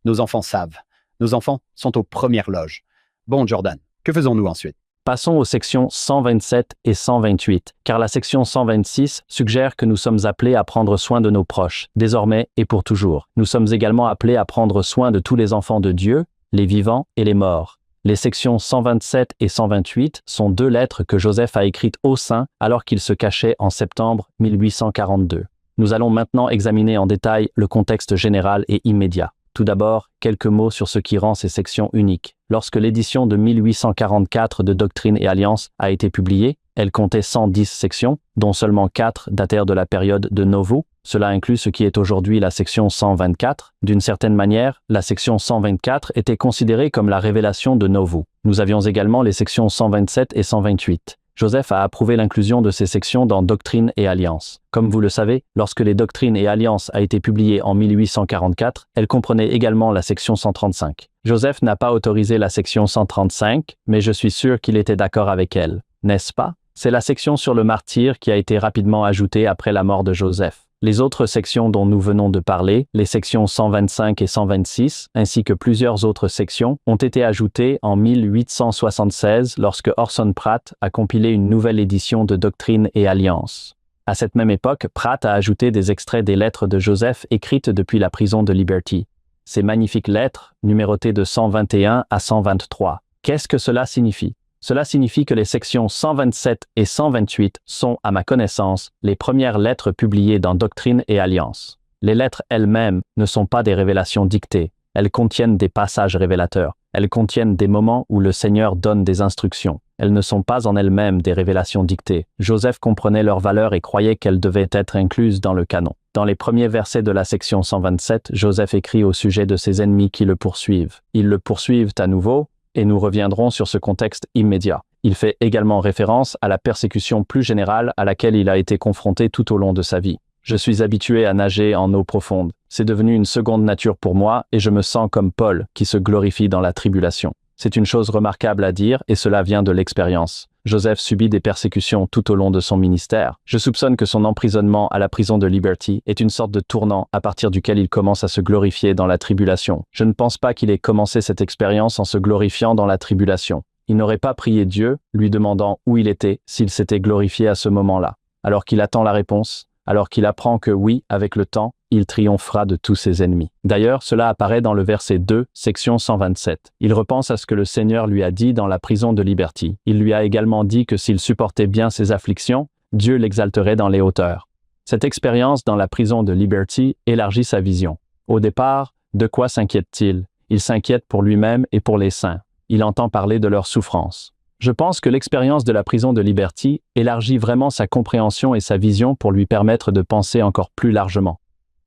Nos enfants savent. Nos enfants sont aux premières loges. Bon, Jordan, Que faisons-nous ensuite? Passons aux sections 127 et 128, car la section 126 suggère que nous sommes appelés à prendre soin de nos proches, désormais et pour toujours. Nous sommes également appelés à prendre soin de tous les enfants de Dieu, les vivants et les morts. Les sections 127 et 128 sont 2 lettres que Joseph a écrites au sein alors qu'il se cachait en septembre 1842. Nous allons maintenant examiner en détail le contexte général et immédiat. Tout d'abord, quelques mots sur ce qui rend ces sections uniques. Lorsque l'édition de 1844 de Doctrine et Alliance a été publiée, elle comptait 110 sections, dont seulement 4 datèrent de la période de Nauvoo. Cela inclut ce qui est aujourd'hui la section 124. D'une certaine manière, la section 124 était considérée comme la révélation de Nauvoo. Nous avions également les sections 127 et 128. Joseph a approuvé l'inclusion de ces sections dans Doctrine et Alliance. Comme vous le savez, lorsque les Doctrines et Alliances a été publiée en 1844, elle comprenait également la section 135. Joseph n'a pas autorisé la section 135, mais je suis sûr qu'il était d'accord avec elle. N'est-ce pas? C'est la section sur le martyr qui a été rapidement ajoutée après la mort de Joseph. Les autres sections dont nous venons de parler, les sections 125 et 126, ainsi que plusieurs autres sections, ont été ajoutées en 1876 lorsque Orson Pratt a compilé une nouvelle édition de Doctrine et Alliance. À cette même époque, Pratt a ajouté des extraits des lettres de Joseph écrites depuis la prison de Liberty. Ces magnifiques lettres, numérotées de 121 à 123. Qu'est-ce que cela signifie? Cela signifie que les sections 127 et 128 sont, à ma connaissance, les premières lettres publiées dans Doctrine et Alliance. Les lettres elles-mêmes ne sont pas des révélations dictées. Elles contiennent des passages révélateurs. Elles contiennent des moments où le Seigneur donne des instructions. Elles ne sont pas en elles-mêmes des révélations dictées. Joseph comprenait leur valeur et croyait qu'elles devaient être incluses dans le canon. Dans les premiers versets de la section 127, Joseph écrit au sujet de ses ennemis qui le poursuivent. Ils le poursuivent à nouveau, et nous reviendrons sur ce contexte immédiat. Il fait également référence à la persécution plus générale à laquelle il a été confronté tout au long de sa vie. Je suis habitué à nager en eau profonde. C'est devenu une seconde nature pour moi et je me sens comme Paul qui se glorifie dans la tribulation. C'est une chose remarquable à dire et cela vient de l'expérience. Joseph subit des persécutions tout au long de son ministère. Je soupçonne que son emprisonnement à la prison de Liberty est une sorte de tournant à partir duquel il commence à se glorifier dans la tribulation. Je ne pense pas qu'il ait commencé cette expérience en se glorifiant dans la tribulation. Il n'aurait pas prié Dieu, lui demandant où il était s'il s'était glorifié à ce moment-là. Alors qu'il attend la réponse, alors qu'il apprend que oui, avec le temps, il triomphera de tous ses ennemis. D'ailleurs, cela apparaît dans le verset 2, section 127. Il repense à ce que le Seigneur lui a dit dans la prison de Liberty. Il lui a également dit que s'il supportait bien ses afflictions, Dieu l'exalterait dans les hauteurs. Cette expérience dans la prison de Liberty élargit sa vision. Au départ, de quoi s'inquiète-t-il? Il s'inquiète pour lui-même et pour les saints. Il entend parler de leur souffrance. Je pense que l'expérience de la prison de Liberty élargit vraiment sa compréhension et sa vision pour lui permettre de penser encore plus largement.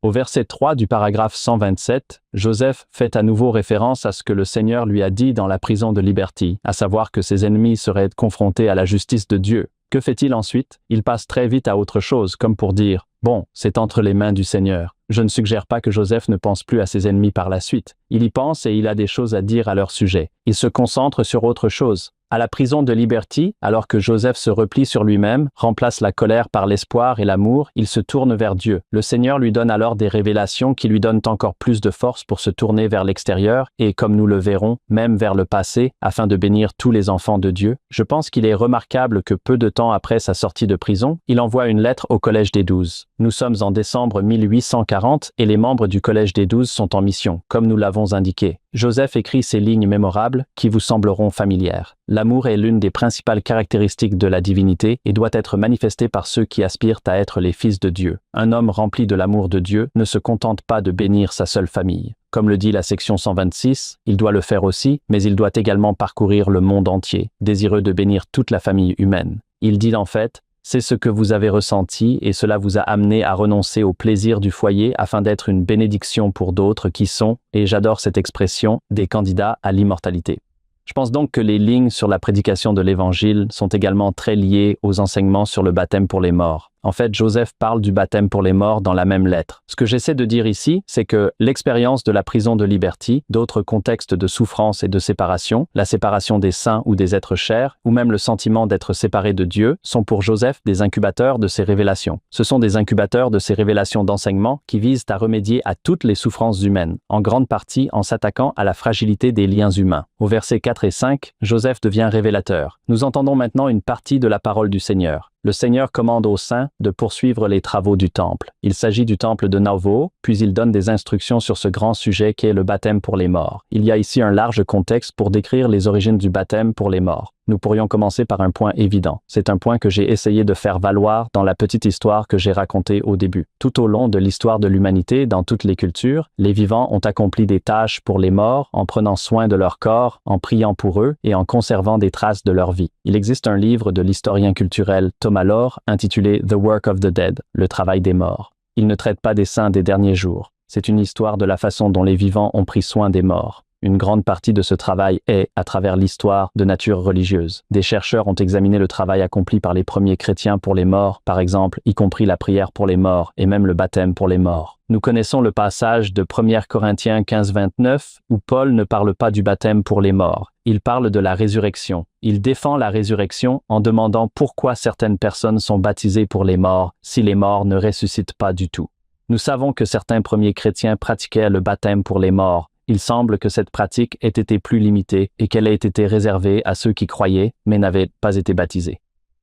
Au verset 3 du paragraphe 127, Joseph fait à nouveau référence à ce que le Seigneur lui a dit dans la prison de Liberty, à savoir que ses ennemis seraient confrontés à la justice de Dieu. Que fait-il ensuite? Il passe très vite à autre chose, comme pour dire « Bon, c'est entre les mains du Seigneur ». Je ne suggère pas que Joseph ne pense plus à ses ennemis par la suite. Il y pense et il a des choses à dire à leur sujet. Il se concentre sur autre chose. À la prison de Liberty, alors que Joseph se replie sur lui-même, remplace la colère par l'espoir et l'amour, il se tourne vers Dieu. Le Seigneur lui donne alors des révélations qui lui donnent encore plus de force pour se tourner vers l'extérieur et, comme nous le verrons, même vers le passé, afin de bénir tous les enfants de Dieu. Je pense qu'il est remarquable que peu de temps après sa sortie de prison, il envoie une lettre au Collège des 12. Nous sommes en décembre 1840 et les membres du Collège des 12 sont en mission, comme nous l'avons indiqué. Joseph écrit ces lignes mémorables qui vous sembleront familières. L'amour est l'une des principales caractéristiques de la divinité et doit être manifesté par ceux qui aspirent à être les fils de Dieu. Un homme rempli de l'amour de Dieu ne se contente pas de bénir sa seule famille. Comme le dit la section 126, il doit le faire aussi, mais il doit également parcourir le monde entier, désireux de bénir toute la famille humaine. Il dit en fait, c'est ce que vous avez ressenti et cela vous a amené à renoncer au plaisir du foyer afin d'être une bénédiction pour d'autres qui sont, et j'adore cette expression, des candidats à l'immortalité. Je pense donc que les lignes sur la prédication de l'Évangile sont également très liées aux enseignements sur le baptême pour les morts. En fait, Joseph parle du baptême pour les morts dans la même lettre. Ce que j'essaie de dire ici, c'est que l'expérience de la prison de Liberty, d'autres contextes de souffrance et de séparation, la séparation des saints ou des êtres chers, ou même le sentiment d'être séparé de Dieu, sont pour Joseph des incubateurs de ses révélations. Ce sont des incubateurs de ses révélations d'enseignement qui visent à remédier à toutes les souffrances humaines, en grande partie en s'attaquant à la fragilité des liens humains. Au versets 4 et 5, Joseph devient révélateur. Nous entendons maintenant une partie de la parole du Seigneur. Le Seigneur commande aux saints de poursuivre les travaux du temple. Il s'agit du temple de Nauvoo, puis il donne des instructions sur ce grand sujet qu'est le baptême pour les morts. Il y a ici un large contexte pour décrire les origines du baptême pour les morts. Nous pourrions commencer par un point évident. C'est un point que j'ai essayé de faire valoir dans la petite histoire que j'ai racontée au début. Tout au long de l'histoire de l'humanité, dans toutes les cultures, les vivants ont accompli des tâches pour les morts en prenant soin de leur corps, en priant pour eux et en conservant des traces de leur vie. Il existe un livre de l'historien culturel Thomas Lore intitulé The Work of the Dead, le travail des morts. Il ne traite pas des saints des derniers jours. C'est une histoire de la façon dont les vivants ont pris soin des morts. Une grande partie de ce travail est, à travers l'histoire, de nature religieuse. Des chercheurs ont examiné le travail accompli par les premiers chrétiens pour les morts, par exemple, y compris la prière pour les morts et même le baptême pour les morts. Nous connaissons le passage de 1 Corinthiens 15-29 où Paul ne parle pas du baptême pour les morts. Il parle de la résurrection. Il défend la résurrection en demandant pourquoi certaines personnes sont baptisées pour les morts si les morts ne ressuscitent pas du tout. Nous savons que certains premiers chrétiens pratiquaient le baptême pour les morts. Il semble que cette pratique ait été plus limitée et qu'elle ait été réservée à ceux qui croyaient, mais n'avaient pas été baptisés.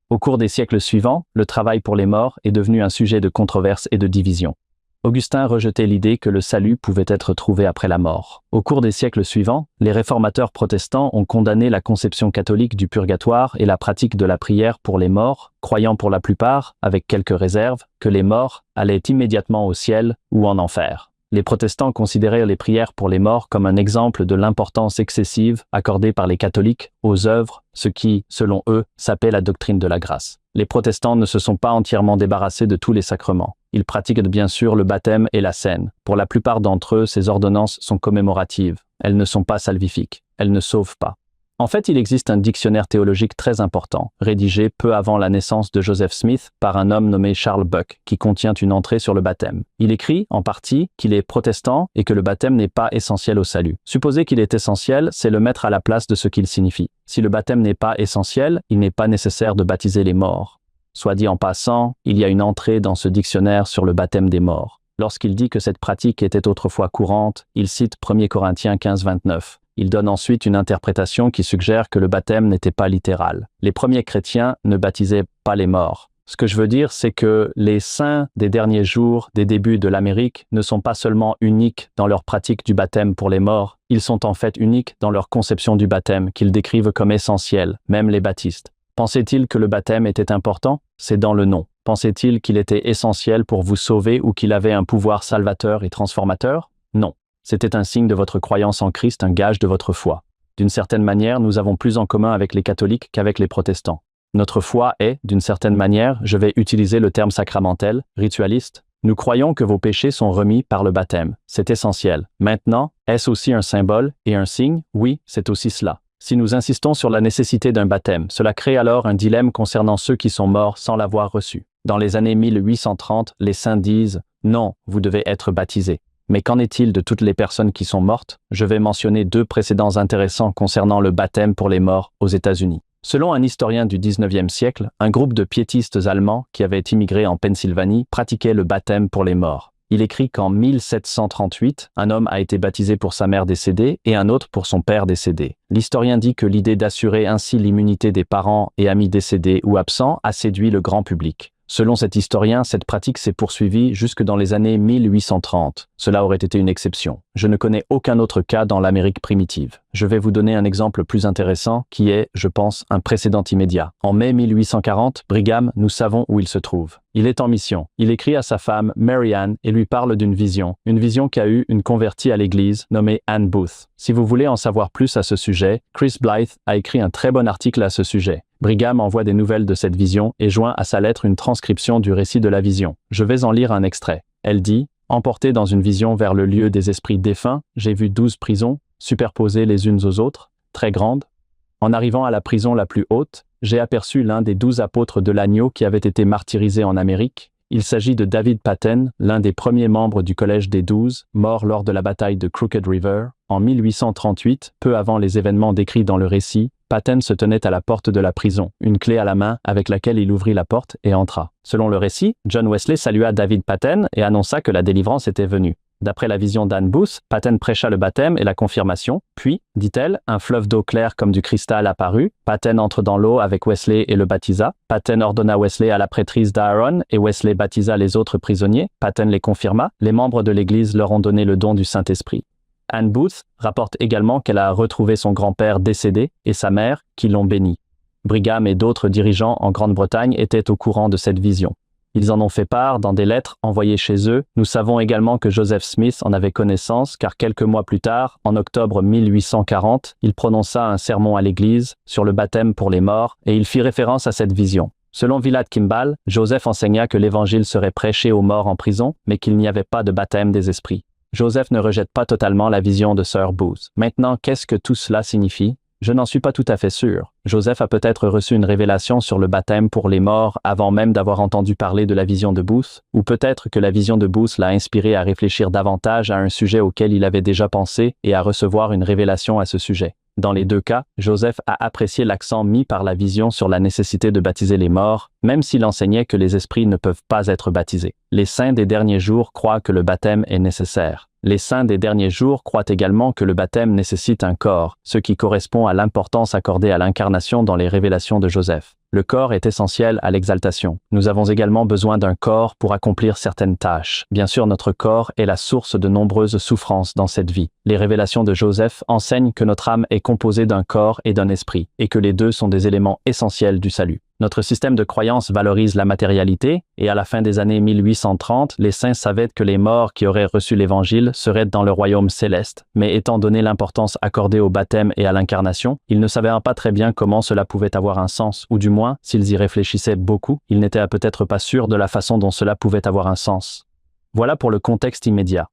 Au cours des siècles suivants, le travail pour les morts est devenu un sujet de controverse et de division. Augustin rejetait l'idée que le salut pouvait être trouvé après la mort. Au cours des siècles suivants, les réformateurs protestants ont condamné la conception catholique du purgatoire et la pratique de la prière pour les morts, croyant pour la plupart, avec quelques réserves, que les morts allaient immédiatement au ciel ou en enfer. Les protestants considéraient les prières pour les morts comme un exemple de l'importance excessive accordée par les catholiques aux œuvres, ce qui, selon eux, s'appelle la doctrine de la grâce. Les protestants ne se sont pas entièrement débarrassés de tous les sacrements. Ils pratiquent bien sûr le baptême et la scène. Pour la plupart d'entre eux, ces ordonnances sont commémoratives. Elles ne sont pas salvifiques. Elles ne sauvent pas. En fait, il existe un dictionnaire théologique très important, rédigé peu avant la naissance de Joseph Smith par un homme nommé Charles Buck, qui contient une entrée sur le baptême. Il écrit, en partie, qu'il est protestant et que le baptême n'est pas essentiel au salut. Supposer qu'il est essentiel, c'est le mettre à la place de ce qu'il signifie. Si le baptême n'est pas essentiel, il n'est pas nécessaire de baptiser les morts. Soit dit en passant, il y a une entrée dans ce dictionnaire sur le baptême des morts. Lorsqu'il dit que cette pratique était autrefois courante, il cite 1 Corinthiens 15-29. Il donne ensuite une interprétation qui suggère que le baptême n'était pas littéral. Les premiers chrétiens ne baptisaient pas les morts. Ce que je veux dire, c'est que les saints des derniers jours, des débuts de l'Amérique, ne sont pas seulement uniques dans leur pratique du baptême pour les morts, ils sont en fait uniques dans leur conception du baptême, qu'ils décrivent comme essentiel, même les baptistes. Pensait-il que le baptême était important? C'est dans le nom. Pensait-il qu'il était essentiel pour vous sauver ou qu'il avait un pouvoir salvateur et transformateur? Non. C'était un signe de votre croyance en Christ, un gage de votre foi. D'une certaine manière, nous avons plus en commun avec les catholiques qu'avec les protestants. Notre foi est, d'une certaine manière, je vais utiliser le terme sacramentel, ritualiste. Nous croyons que vos péchés sont remis par le baptême. C'est essentiel. Maintenant, est-ce aussi un symbole et un signe? Oui, c'est aussi cela. Si nous insistons sur la nécessité d'un baptême, cela crée alors un dilemme concernant ceux qui sont morts sans l'avoir reçu. Dans les années 1830, les saints disent « Non, vous devez être baptisés ». Mais qu'en est-il de toutes les personnes qui sont mortes? Je vais mentionner 2 précédents intéressants concernant le baptême pour les morts aux États-Unis. Selon un historien du 19e siècle, un groupe de piétistes allemands qui avaient immigré en Pennsylvanie pratiquait le baptême pour les morts. Il écrit qu'en 1738, un homme a été baptisé pour sa mère décédée et un autre pour son père décédé. L'historien dit que l'idée d'assurer ainsi l'immunité des parents et amis décédés ou absents a séduit le grand public. Selon cet historien, cette pratique s'est poursuivie jusque dans les années 1830. Cela aurait été une exception. Je ne connais aucun autre cas dans l'Amérique primitive. Je vais vous donner un exemple plus intéressant qui est, je pense, un précédent immédiat. En mai 1840, Brigham, nous savons où il se trouve. Il est en mission. Il écrit à sa femme, Mary Ann, et lui parle d'une vision qu'a eue une convertie à l'église nommée Ann Booth. Si vous voulez en savoir plus à ce sujet, Chris Blythe a écrit un très bon article à ce sujet. Brigham envoie des nouvelles de cette vision et joint à sa lettre une transcription du récit de la vision. Je vais en lire un extrait. Elle dit « Emporté dans une vision vers le lieu des esprits défunts, j'ai vu 12 prisons, superposées les unes aux autres, très grandes. En arrivant à la prison la plus haute, j'ai aperçu l'un des 12 apôtres de l'agneau qui avait été martyrisé en Amérique. Il s'agit de David Patten, l'un des premiers membres du Collège des 12, mort lors de la bataille de Crooked River. En 1838, peu avant les événements décrits dans le récit, Patten se tenait à la porte de la prison, une clé à la main avec laquelle il ouvrit la porte et entra. Selon le récit, John Wesley salua David Patten et annonça que la délivrance était venue. D'après la vision d'Anne Booth, Patten prêcha le baptême et la confirmation. Puis, dit-elle, un fleuve d'eau claire comme du cristal apparut. Patten entre dans l'eau avec Wesley et le baptisa. Patten ordonna Wesley à la prêtrise d'Aaron et Wesley baptisa les autres prisonniers. Patten les confirma. Les membres de l'Église leur ont donné le don du Saint-Esprit. Anne Booth rapporte également qu'elle a retrouvé son grand-père décédé et sa mère qui l'ont béni. Brigham et d'autres dirigeants en Grande-Bretagne étaient au courant de cette vision. Ils en ont fait part dans des lettres envoyées chez eux. Nous savons également que Joseph Smith en avait connaissance car quelques mois plus tard, en octobre 1840, il prononça un sermon à l'Église sur le baptême pour les morts et il fit référence à cette vision. Selon Willard Kimball, Joseph enseigna que l'Évangile serait prêché aux morts en prison, mais qu'il n'y avait pas de baptême des esprits. Joseph ne rejette pas totalement la vision de Sir Booth. Maintenant, qu'est-ce que tout cela signifie? Je n'en suis pas tout à fait sûr. Joseph a peut-être reçu une révélation sur le baptême pour les morts avant même d'avoir entendu parler de la vision de Booth, ou peut-être que la vision de Booth l'a inspiré à réfléchir davantage à un sujet auquel il avait déjà pensé et à recevoir une révélation à ce sujet. Dans les deux cas, Joseph a apprécié l'accent mis par la vision sur la nécessité de baptiser les morts, même s'il enseignait que les esprits ne peuvent pas être baptisés. Les saints des derniers jours croient que le baptême est nécessaire. Les saints des derniers jours croient également que le baptême nécessite un corps, ce qui correspond à l'importance accordée à l'incarnation dans les révélations de Joseph. Le corps est essentiel à l'exaltation. Nous avons également besoin d'un corps pour accomplir certaines tâches. Bien sûr, notre corps est la source de nombreuses souffrances dans cette vie. Les révélations de Joseph enseignent que notre âme est composée d'un corps et d'un esprit, et que les deux sont des éléments essentiels du salut. Notre système de croyance valorise la matérialité, et à la fin des années 1830, les saints savaient que les morts qui auraient reçu l'Évangile seraient dans le royaume céleste. Mais étant donné l'importance accordée au baptême et à l'incarnation, ils ne savaient pas très bien comment cela pouvait avoir un sens, ou du moins, s'ils y réfléchissaient beaucoup, ils n'étaient peut-être pas sûrs de la façon dont cela pouvait avoir un sens. Voilà pour le contexte immédiat.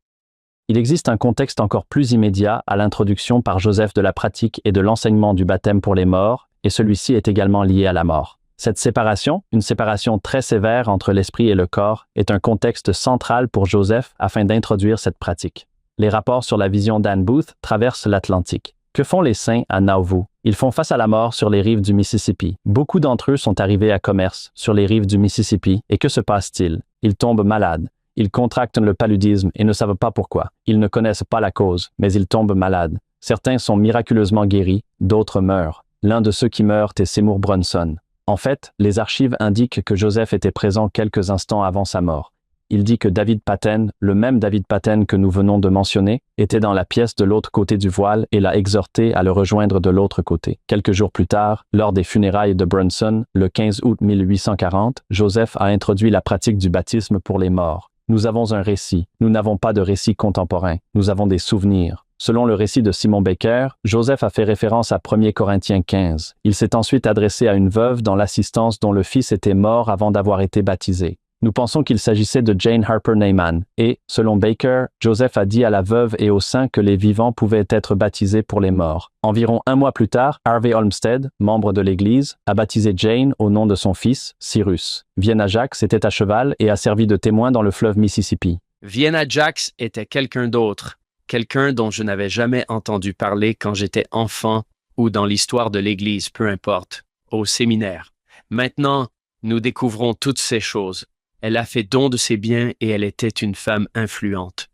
Il existe un contexte encore plus immédiat à l'introduction par Joseph de la pratique et de l'enseignement du baptême pour les morts, et celui-ci est également lié à la mort. Cette séparation, une séparation très sévère entre l'esprit et le corps, est un contexte central pour Joseph afin d'introduire cette pratique. Les rapports sur la vision d'Anne Booth traversent l'Atlantique. Que font les saints à Nauvoo? Ils font face à la mort sur les rives du Mississippi. Beaucoup d'entre eux sont arrivés à Commerce, sur les rives du Mississippi, et que se passe-t-il? Ils tombent malades. Ils contractent le paludisme et ne savent pas pourquoi. Ils ne connaissent pas la cause, mais ils tombent malades. Certains sont miraculeusement guéris, d'autres meurent. L'un de ceux qui meurent est Seymour Brunson. En fait, les archives indiquent que Joseph était présent quelques instants avant sa mort. Il dit que David Patten, le même David Patten que nous venons de mentionner, était dans la pièce de l'autre côté du voile et l'a exhorté à le rejoindre de l'autre côté. Quelques jours plus tard, lors des funérailles de Brunson, le 15 août 1840, Joseph a introduit la pratique du baptisme pour les morts. Nous avons un récit. Nous n'avons pas de récit contemporain. Nous avons des souvenirs. Selon le récit de Simon Baker, Joseph a fait référence à 1 Corinthiens 15. Il s'est ensuite adressé à une veuve dans l'assistance dont le fils était mort avant d'avoir été baptisé. Nous pensons qu'il s'agissait de Jane Harper Neyman, et, selon Baker, Joseph a dit à la veuve et aux saints que les vivants pouvaient être baptisés pour les morts. Environ un mois plus tard, Harvey Olmsted, membre de l'Église, a baptisé Jane au nom de son fils, Cyrus. Vienna Jacks était à cheval et a servi de témoin dans le fleuve Mississippi. Vienna Jacks était quelqu'un d'autre, quelqu'un dont je n'avais jamais entendu parler quand j'étais enfant ou dans l'histoire de l'Église, peu importe, au séminaire. Maintenant, nous découvrons toutes ces choses. Elle a fait don de ses biens et elle était une femme influente.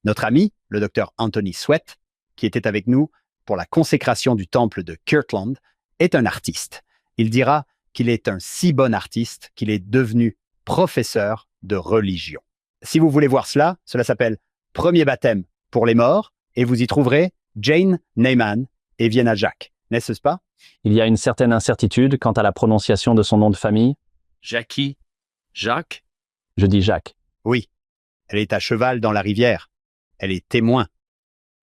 Notre ami, le docteur Anthony Sweat, qui était avec nous pour la consécration du temple de Kirtland, est un artiste. Il dira qu'il est un si bon artiste qu'il est devenu professeur de religion. Si vous voulez voir cela, cela s'appelle Premier baptême pour les morts et vous y trouverez Jane Neyman et Vienna Jacks, n'est-ce pas? Il y a une certaine incertitude quant à la prononciation de son nom de famille. Jackie? Jacques? Je dis Jacques. Oui, elle est à cheval dans la rivière. Elle est témoin.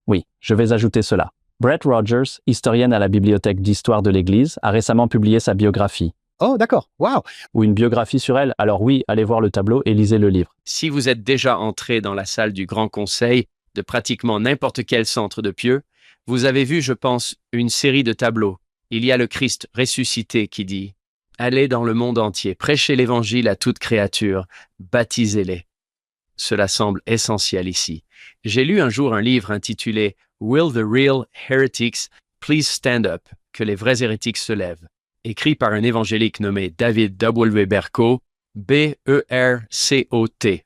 Oui, je vais ajouter cela. Brett Rogers, historienne à la Bibliothèque d'histoire de l'Église, a récemment publié sa biographie. Oh, d'accord. Wow. Ou une biographie sur elle. Alors oui, allez voir le tableau et lisez le livre. Si vous êtes déjà entré dans la salle du Grand Conseil de pratiquement n'importe quel centre de pieux, vous avez vu, je pense, une série de tableaux. Il y a le Christ ressuscité qui dit « Allez dans le monde entier, prêchez l'Évangile à toute créature, baptisez-les ». Cela semble essentiel ici. J'ai lu un jour un livre intitulé « Will the Real Heretics Please Stand Up ?» que les vrais hérétiques se lèvent, écrit par un évangélique nommé David W. Berko, B-E-R-C-O-T,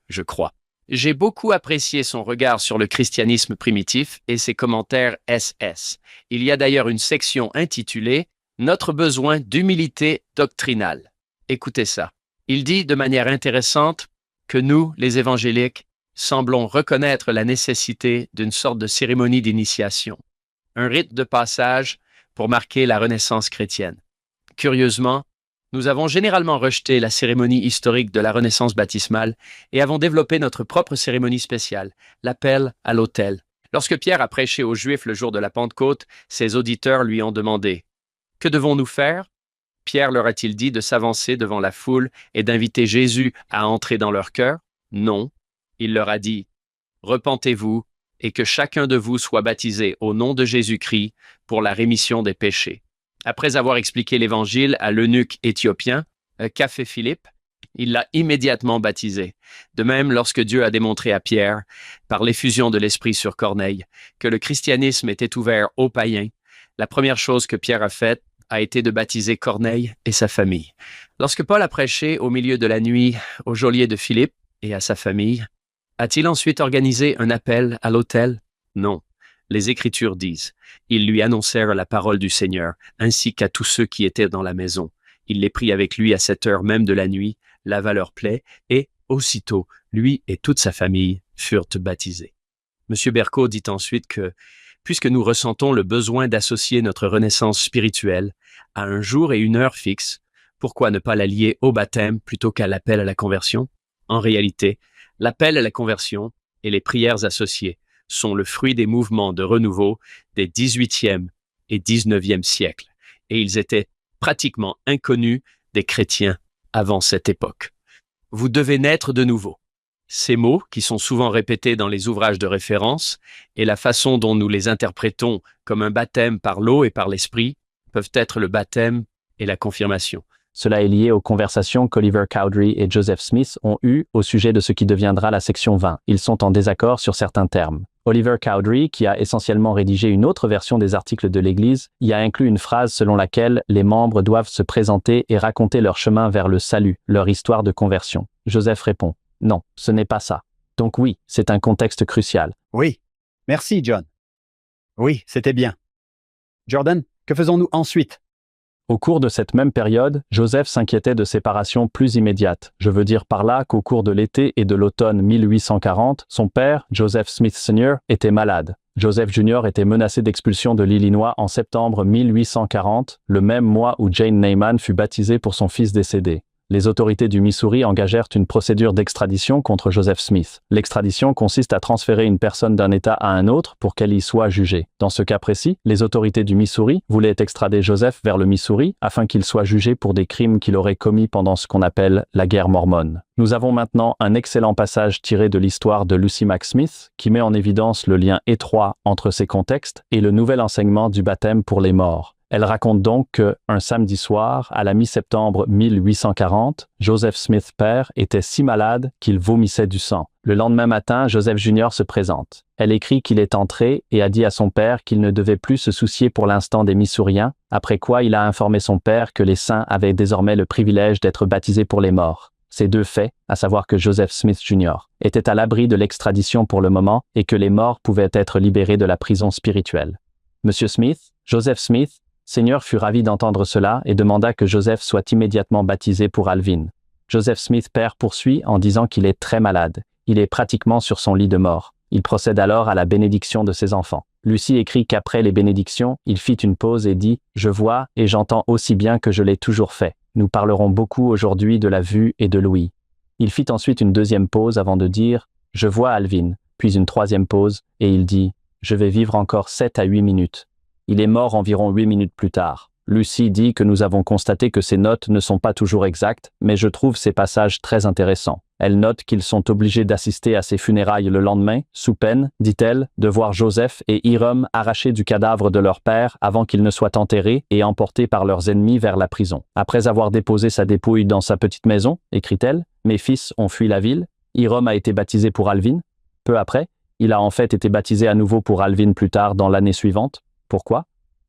je crois. J'ai beaucoup apprécié son regard sur le christianisme primitif et ses commentaires SS. Il y a d'ailleurs une section intitulée « Notre besoin d'humilité doctrinale ». Écoutez ça. Il dit de manière intéressante que nous, les évangéliques, semblons reconnaître la nécessité d'une sorte de cérémonie d'initiation, un rite de passage pour marquer la renaissance chrétienne. Curieusement, nous avons généralement rejeté la cérémonie historique de la renaissance baptismale et avons développé notre propre cérémonie spéciale, l'appel à l'autel. Lorsque Pierre a prêché aux Juifs le jour de la Pentecôte, ses auditeurs lui ont demandé « Que devons-nous faire ?» Pierre leur a-t-il dit de s'avancer devant la foule et d'inviter Jésus à entrer dans leur cœur? Non. Il leur a dit « Repentez-vous et que chacun de vous soit baptisé au nom de Jésus-Christ pour la rémission des péchés. » Après avoir expliqué l'Évangile à l'eunuque éthiopien, qu'a fait Philippe? Il l'a immédiatement baptisé. De même, lorsque Dieu a démontré à Pierre, par l'effusion de l'Esprit sur Corneille, que le christianisme était ouvert aux païens, la première chose que Pierre a faite a été de baptiser Corneille et sa famille. Lorsque Paul a prêché au milieu de la nuit au geôlier de Philippe et à sa famille, a-t-il ensuite organisé un appel à l'autel? Non. Les Écritures disent « Ils lui annoncèrent la parole du Seigneur, ainsi qu'à tous ceux qui étaient dans la maison. Il les prit avec lui à cette heure même de la nuit, lava leurs plaies, et, aussitôt, lui et toute sa famille furent baptisés. » M. Berko dit ensuite que, puisque nous ressentons le besoin d'associer notre renaissance spirituelle à un jour et une heure fixe, pourquoi ne pas la lier au baptême plutôt qu'à l'appel à la conversion? En réalité, l'appel à la conversion et les prières associées sont le fruit des mouvements de renouveau des 18e et 19e siècles, et ils étaient pratiquement inconnus des chrétiens avant cette époque. Vous devez naître de nouveau. Ces mots, qui sont souvent répétés dans les ouvrages de référence, et la façon dont nous les interprétons comme un baptême par l'eau et par l'esprit, peuvent être le baptême et la confirmation. Cela est lié aux conversations qu'Oliver Cowdery et Joseph Smith ont eues au sujet de ce qui deviendra la section 20. Ils sont en désaccord sur certains termes. Oliver Cowdery, qui a essentiellement rédigé une autre version des articles de l'Église, y a inclus une phrase selon laquelle les membres doivent se présenter et raconter leur chemin vers le salut, leur histoire de conversion. Joseph répond « Non, ce n'est pas ça. » Donc oui, c'est un contexte crucial. Oui. Merci, John. Oui, c'était bien. Jordan, que faisons-nous ensuite? Au cours de cette même période, Joseph s'inquiétait de séparations plus immédiates. Je veux dire par là qu'au cours de l'été et de l'automne 1840, son père, Joseph Smith Sr., était malade. Joseph Jr. était menacé d'expulsion de l'Illinois en septembre 1840, le même mois où Jane Neyman fut baptisée pour son fils décédé. Les autorités du Missouri engagèrent une procédure d'extradition contre Joseph Smith. L'extradition consiste à transférer une personne d'un État à un autre pour qu'elle y soit jugée. Dans ce cas précis, les autorités du Missouri voulaient extrader Joseph vers le Missouri afin qu'il soit jugé pour des crimes qu'il aurait commis pendant ce qu'on appelle la guerre mormone. Nous avons maintenant un excellent passage tiré de l'histoire de Lucy Mack Smith qui met en évidence le lien étroit entre ces contextes et le nouvel enseignement du baptême pour les morts. Elle raconte donc que, un samedi soir, à la mi-septembre 1840, Joseph Smith père était si malade qu'il vomissait du sang. Le lendemain matin, Joseph Jr. se présente. Elle écrit qu'il est entré et a dit à son père qu'il ne devait plus se soucier pour l'instant des Missouriens, après quoi il a informé son père que les saints avaient désormais le privilège d'être baptisés pour les morts. Ces deux faits, à savoir que Joseph Smith Jr. était à l'abri de l'extradition pour le moment et que les morts pouvaient être libérés de la prison spirituelle. Monsieur Smith, Joseph Smith, Seigneur fut ravi d'entendre cela et demanda que Joseph soit immédiatement baptisé pour Alvin. Joseph Smith père poursuit en disant qu'il est très malade. Il est pratiquement sur son lit de mort. Il procède alors à la bénédiction de ses enfants. Lucie écrit qu'après les bénédictions, il fit une pause et dit « Je vois et j'entends aussi bien que je l'ai toujours fait. Nous parlerons beaucoup aujourd'hui de la vue et de l'ouïe. » Il fit ensuite une deuxième pause avant de dire « Je vois Alvin », puis une troisième pause et il dit « Je vais vivre encore 7 à 8 minutes. » Il est mort environ 8 minutes plus tard. Lucie dit que nous avons constaté que ces notes ne sont pas toujours exactes, mais je trouve ces passages très intéressants. Elle note qu'ils sont obligés d'assister à ses funérailles le lendemain, sous peine, dit-elle, de voir Joseph et Hiram arrachés du cadavre de leur père avant qu'ils ne soient enterrés et emportés par leurs ennemis vers la prison. Après avoir déposé sa dépouille dans sa petite maison, écrit-elle, mes fils ont fui la ville. Hiram a été baptisé pour Alvin. Peu après, il a en fait été baptisé à nouveau pour Alvin plus tard dans l'année suivante. Pourquoi?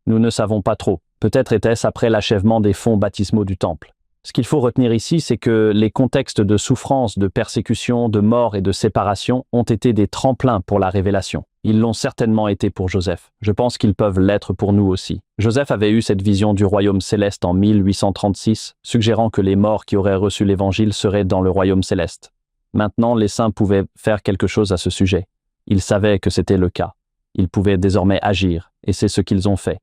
Nous ne savons pas trop. Peut-être était-ce après l'achèvement des fonts baptismaux du temple. Ce qu'il faut retenir ici, c'est que les contextes de souffrance, de persécution, de mort et de séparation ont été des tremplins pour la révélation. Ils l'ont certainement été pour Joseph. Je pense qu'ils peuvent l'être pour nous aussi. Joseph avait eu cette vision du royaume céleste en 1836, suggérant que les morts qui auraient reçu l'évangile seraient dans le royaume céleste. Maintenant, les saints pouvaient faire quelque chose à ce sujet. Ils savaient que c'était le cas. Ils pouvaient désormais agir, et c'est ce qu'ils ont fait.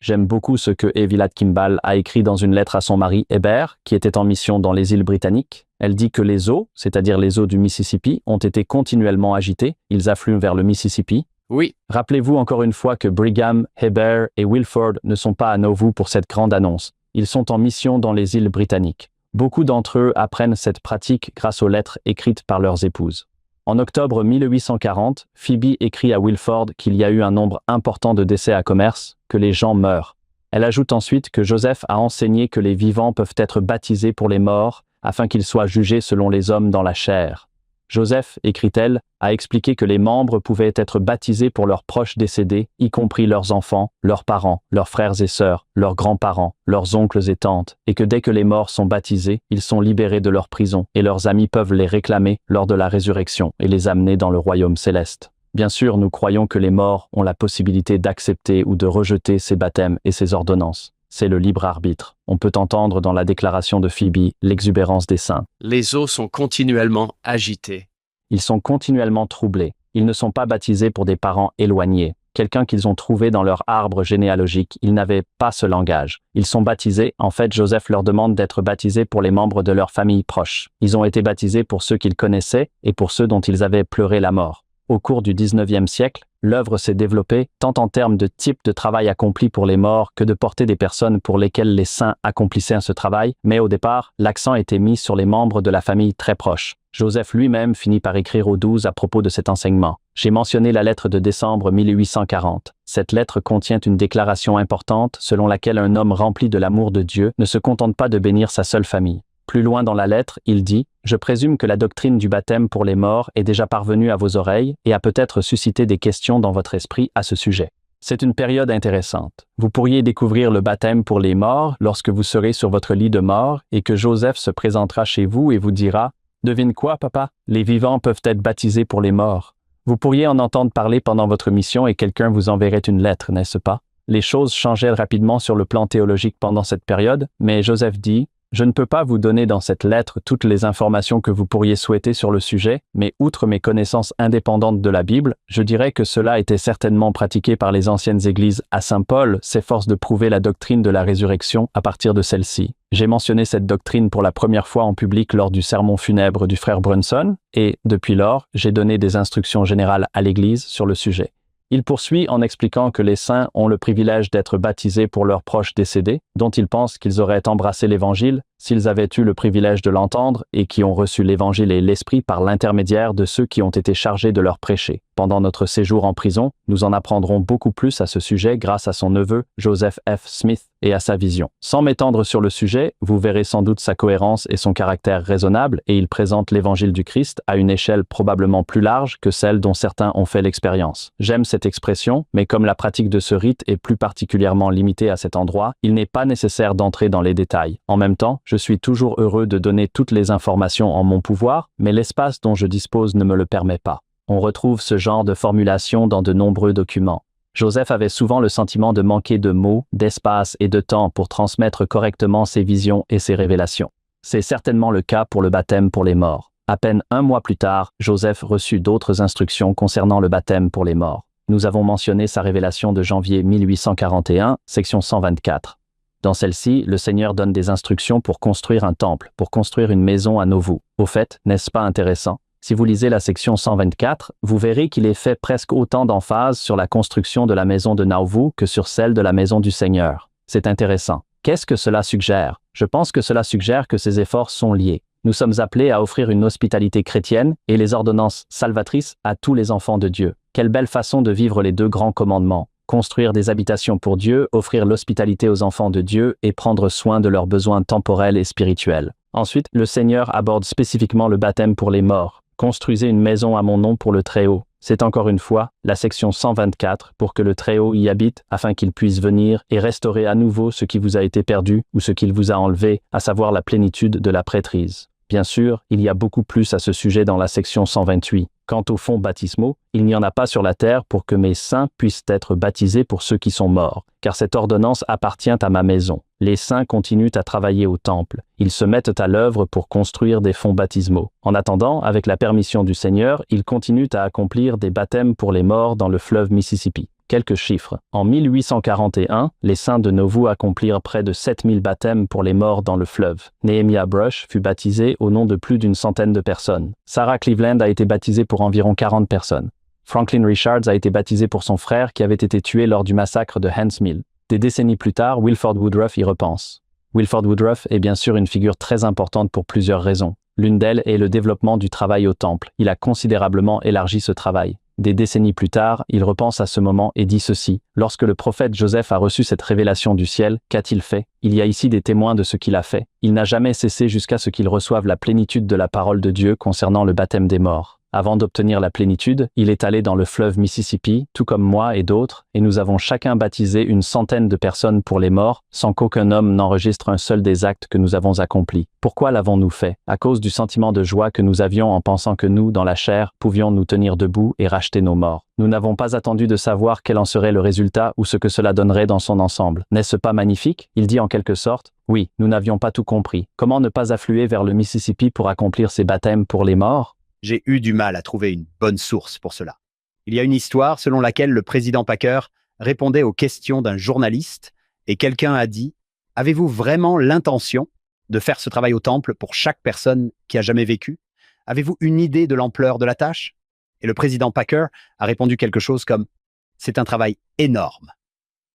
J'aime beaucoup ce que Evelyn Kimball a écrit dans une lettre à son mari Heber, qui était en mission dans les îles Britanniques. Elle dit que les eaux, c'est-à-dire les eaux du Mississippi, ont été continuellement agitées. Ils affluent vers le Mississippi. Oui, Rappelez-vous encore une fois que Brigham, Heber et Wilford ne sont pas à Nauvoo pour cette grande annonce. Ils sont en mission dans les îles Britanniques. Beaucoup d'entre eux apprennent cette pratique grâce aux lettres écrites par leurs épouses. En octobre 1840, Phoebe écrit à Wilford qu'il y a eu un nombre important de décès à Commerce, que les gens meurent. Elle ajoute ensuite que Joseph a enseigné que les vivants peuvent être baptisés pour les morts, afin qu'ils soient jugés selon les hommes dans la chair. Joseph, écrit-elle, a expliqué que les membres pouvaient être baptisés pour leurs proches décédés, y compris leurs enfants, leurs parents, leurs frères et sœurs, leurs grands-parents, leurs oncles et tantes, et que dès que les morts sont baptisés, ils sont libérés de leur prison, et leurs amis peuvent les réclamer lors de la résurrection et les amener dans le royaume céleste. Bien sûr, nous croyons que les morts ont la possibilité d'accepter ou de rejeter ces baptêmes et ces ordonnances. C'est le libre arbitre. On peut entendre dans la déclaration de Phoebe l'exubérance des saints. les eaux sont continuellement agitées. Ils sont continuellement troublés. Ils ne sont pas baptisés pour des parents éloignés. Quelqu'un qu'ils ont trouvé dans leur arbre généalogique, ils n'avaient pas ce langage. Ils sont baptisés, en fait Joseph leur demande d'être baptisés pour les membres de leur famille proche. Ils ont été baptisés pour ceux qu'ils connaissaient et pour ceux dont ils avaient pleuré la mort. Au cours du 19e siècle, l'œuvre s'est développée tant en termes de type de travail accompli pour les morts que de porter des personnes pour lesquelles les saints accomplissaient ce travail, mais au départ, l'accent était mis sur les membres de la famille très proche. Joseph lui-même finit par écrire aux 12 à propos de cet enseignement. J'ai mentionné la lettre de décembre 1840. Cette lettre contient une déclaration importante selon laquelle un homme rempli de l'amour de Dieu ne se contente pas de bénir sa seule famille. Plus loin dans la lettre, il dit « Je présume que la doctrine du baptême pour les morts est déjà parvenue à vos oreilles et a peut-être suscité des questions dans votre esprit à ce sujet. » C'est une période intéressante. Vous pourriez découvrir le baptême pour les morts lorsque vous serez sur votre lit de mort et que Joseph se présentera chez vous et vous dira « Devine quoi, papa? Les vivants peuvent être baptisés pour les morts. » Vous pourriez en entendre parler pendant votre mission et quelqu'un vous enverrait une lettre, n'est-ce pas? Les choses changeaient rapidement sur le plan théologique pendant cette période, mais Joseph dit « Je ne peux pas vous donner dans cette lettre toutes les informations que vous pourriez souhaiter sur le sujet, mais outre mes connaissances indépendantes de la Bible, je dirais que cela était certainement pratiqué par les anciennes églises à Saint-Paul s'efforce de prouver la doctrine de la résurrection à partir de celle-ci. J'ai mentionné cette doctrine pour la première fois en public lors du sermon funèbre du frère Brunson, et, depuis lors, j'ai donné des instructions générales à l'Église sur le sujet. Il poursuit en expliquant que les saints ont le privilège d'être baptisés pour leurs proches décédés, dont ils pensent qu'ils auraient embrassé l'Évangile s'ils avaient eu le privilège de l'entendre et qui ont reçu l'Évangile et l'Esprit par l'intermédiaire de ceux qui ont été chargés de leur prêcher. Pendant notre séjour en prison, nous en apprendrons beaucoup plus à ce sujet grâce à son neveu, Joseph F. Smith, et à sa vision. Sans m'étendre sur le sujet, vous verrez sans doute sa cohérence et son caractère raisonnable, et il présente l'Évangile du Christ à une échelle probablement plus large que celle dont certains ont fait l'expérience. J'aime cette expression, mais comme la pratique de ce rite est plus particulièrement limitée à cet endroit, il n'est pas nécessaire d'entrer dans les détails. En même temps, je suis toujours heureux de donner toutes les informations en mon pouvoir, mais l'espace dont je dispose ne me le permet pas. On retrouve ce genre de formulation dans de nombreux documents. Joseph avait souvent le sentiment de manquer de mots, d'espace et de temps pour transmettre correctement ses visions et ses révélations. C'est certainement le cas pour le baptême pour les morts. À peine un mois plus tard, Joseph reçut d'autres instructions concernant le baptême pour les morts. Nous avons mentionné sa révélation de janvier 1841, section 124. Dans celle-ci, le Seigneur donne des instructions pour construire un temple, pour construire une maison à Nauvoo. Au fait, n'est-ce pas intéressant? Si vous lisez la section 124, vous verrez qu'il est fait presque autant d'emphase sur la construction de la maison de Nauvoo que sur celle de la maison du Seigneur. C'est intéressant. Qu'est-ce que cela suggère? Je pense que cela suggère que ces efforts sont liés. Nous sommes appelés à offrir une hospitalité chrétienne et les ordonnances salvatrices à tous les enfants de Dieu. Quelle belle façon de vivre les deux grands commandements. Construire des habitations pour Dieu, offrir l'hospitalité aux enfants de Dieu et prendre soin de leurs besoins temporels et spirituels. Ensuite, le Seigneur aborde spécifiquement le baptême pour les morts. Construisez une maison à mon nom pour le Très-Haut. C'est encore une fois la section 124 pour que le Très-Haut y habite afin qu'il puisse venir et restaurer à nouveau ce qui vous a été perdu ou ce qu'il vous a enlevé, à savoir la plénitude de la prêtrise. Bien sûr, il y a beaucoup plus à ce sujet dans la section 128. Quant aux fonds baptismaux, il n'y en a pas sur la terre pour que mes saints puissent être baptisés pour ceux qui sont morts, car cette ordonnance appartient à ma maison. Les saints continuent à travailler au temple. Ils se mettent à l'œuvre pour construire des fonds baptismaux. En attendant, avec la permission du Seigneur, ils continuent à accomplir des baptêmes pour les morts dans le fleuve Mississippi. Quelques chiffres. En 1841, les saints de Nauvoo accomplirent près de 7000 baptêmes pour les morts dans le fleuve. Nehemiah Brush fut baptisé au nom de plus d'une centaine de personnes. Sarah Cleveland a été baptisée pour environ 40 personnes. Franklin Richards a été baptisé pour son frère qui avait été tué lors du massacre de Hans Mill. Des décennies plus tard, Wilford Woodruff y repense. Wilford Woodruff est bien sûr une figure très importante pour plusieurs raisons. L'une d'elles est le développement du travail au temple. Il a considérablement élargi ce travail. Des décennies plus tard, il repense à ce moment et dit ceci. Lorsque le prophète Joseph a reçu cette révélation du ciel, qu'a-t-il fait? Il y a ici des témoins de ce qu'il a fait. Il n'a jamais cessé jusqu'à ce qu'il reçoive la plénitude de la parole de Dieu concernant le baptême des morts. Avant d'obtenir la plénitude, il est allé dans le fleuve Mississippi, tout comme moi et d'autres, et nous avons chacun baptisé une centaine de personnes pour les morts, sans qu'aucun homme n'enregistre un seul des actes que nous avons accomplis. Pourquoi l'avons-nous fait? À cause du sentiment de joie que nous avions en pensant que nous, dans la chair, pouvions nous tenir debout et racheter nos morts. Nous n'avons pas attendu de savoir quel en serait le résultat ou ce que cela donnerait dans son ensemble. N'est-ce pas magnifique? Il dit en quelque sorte, oui, nous n'avions pas tout compris. Comment ne pas affluer vers le Mississippi pour accomplir ces baptêmes pour les morts? J'ai eu du mal à trouver une bonne source pour cela. Il y a une histoire selon laquelle le président Packer répondait aux questions d'un journaliste et quelqu'un a dit « Avez-vous vraiment l'intention de faire ce travail au temple pour chaque personne qui a jamais vécu? Avez-vous une idée de l'ampleur de la tâche ?» Et le président Packer a répondu quelque chose comme « C'est un travail énorme.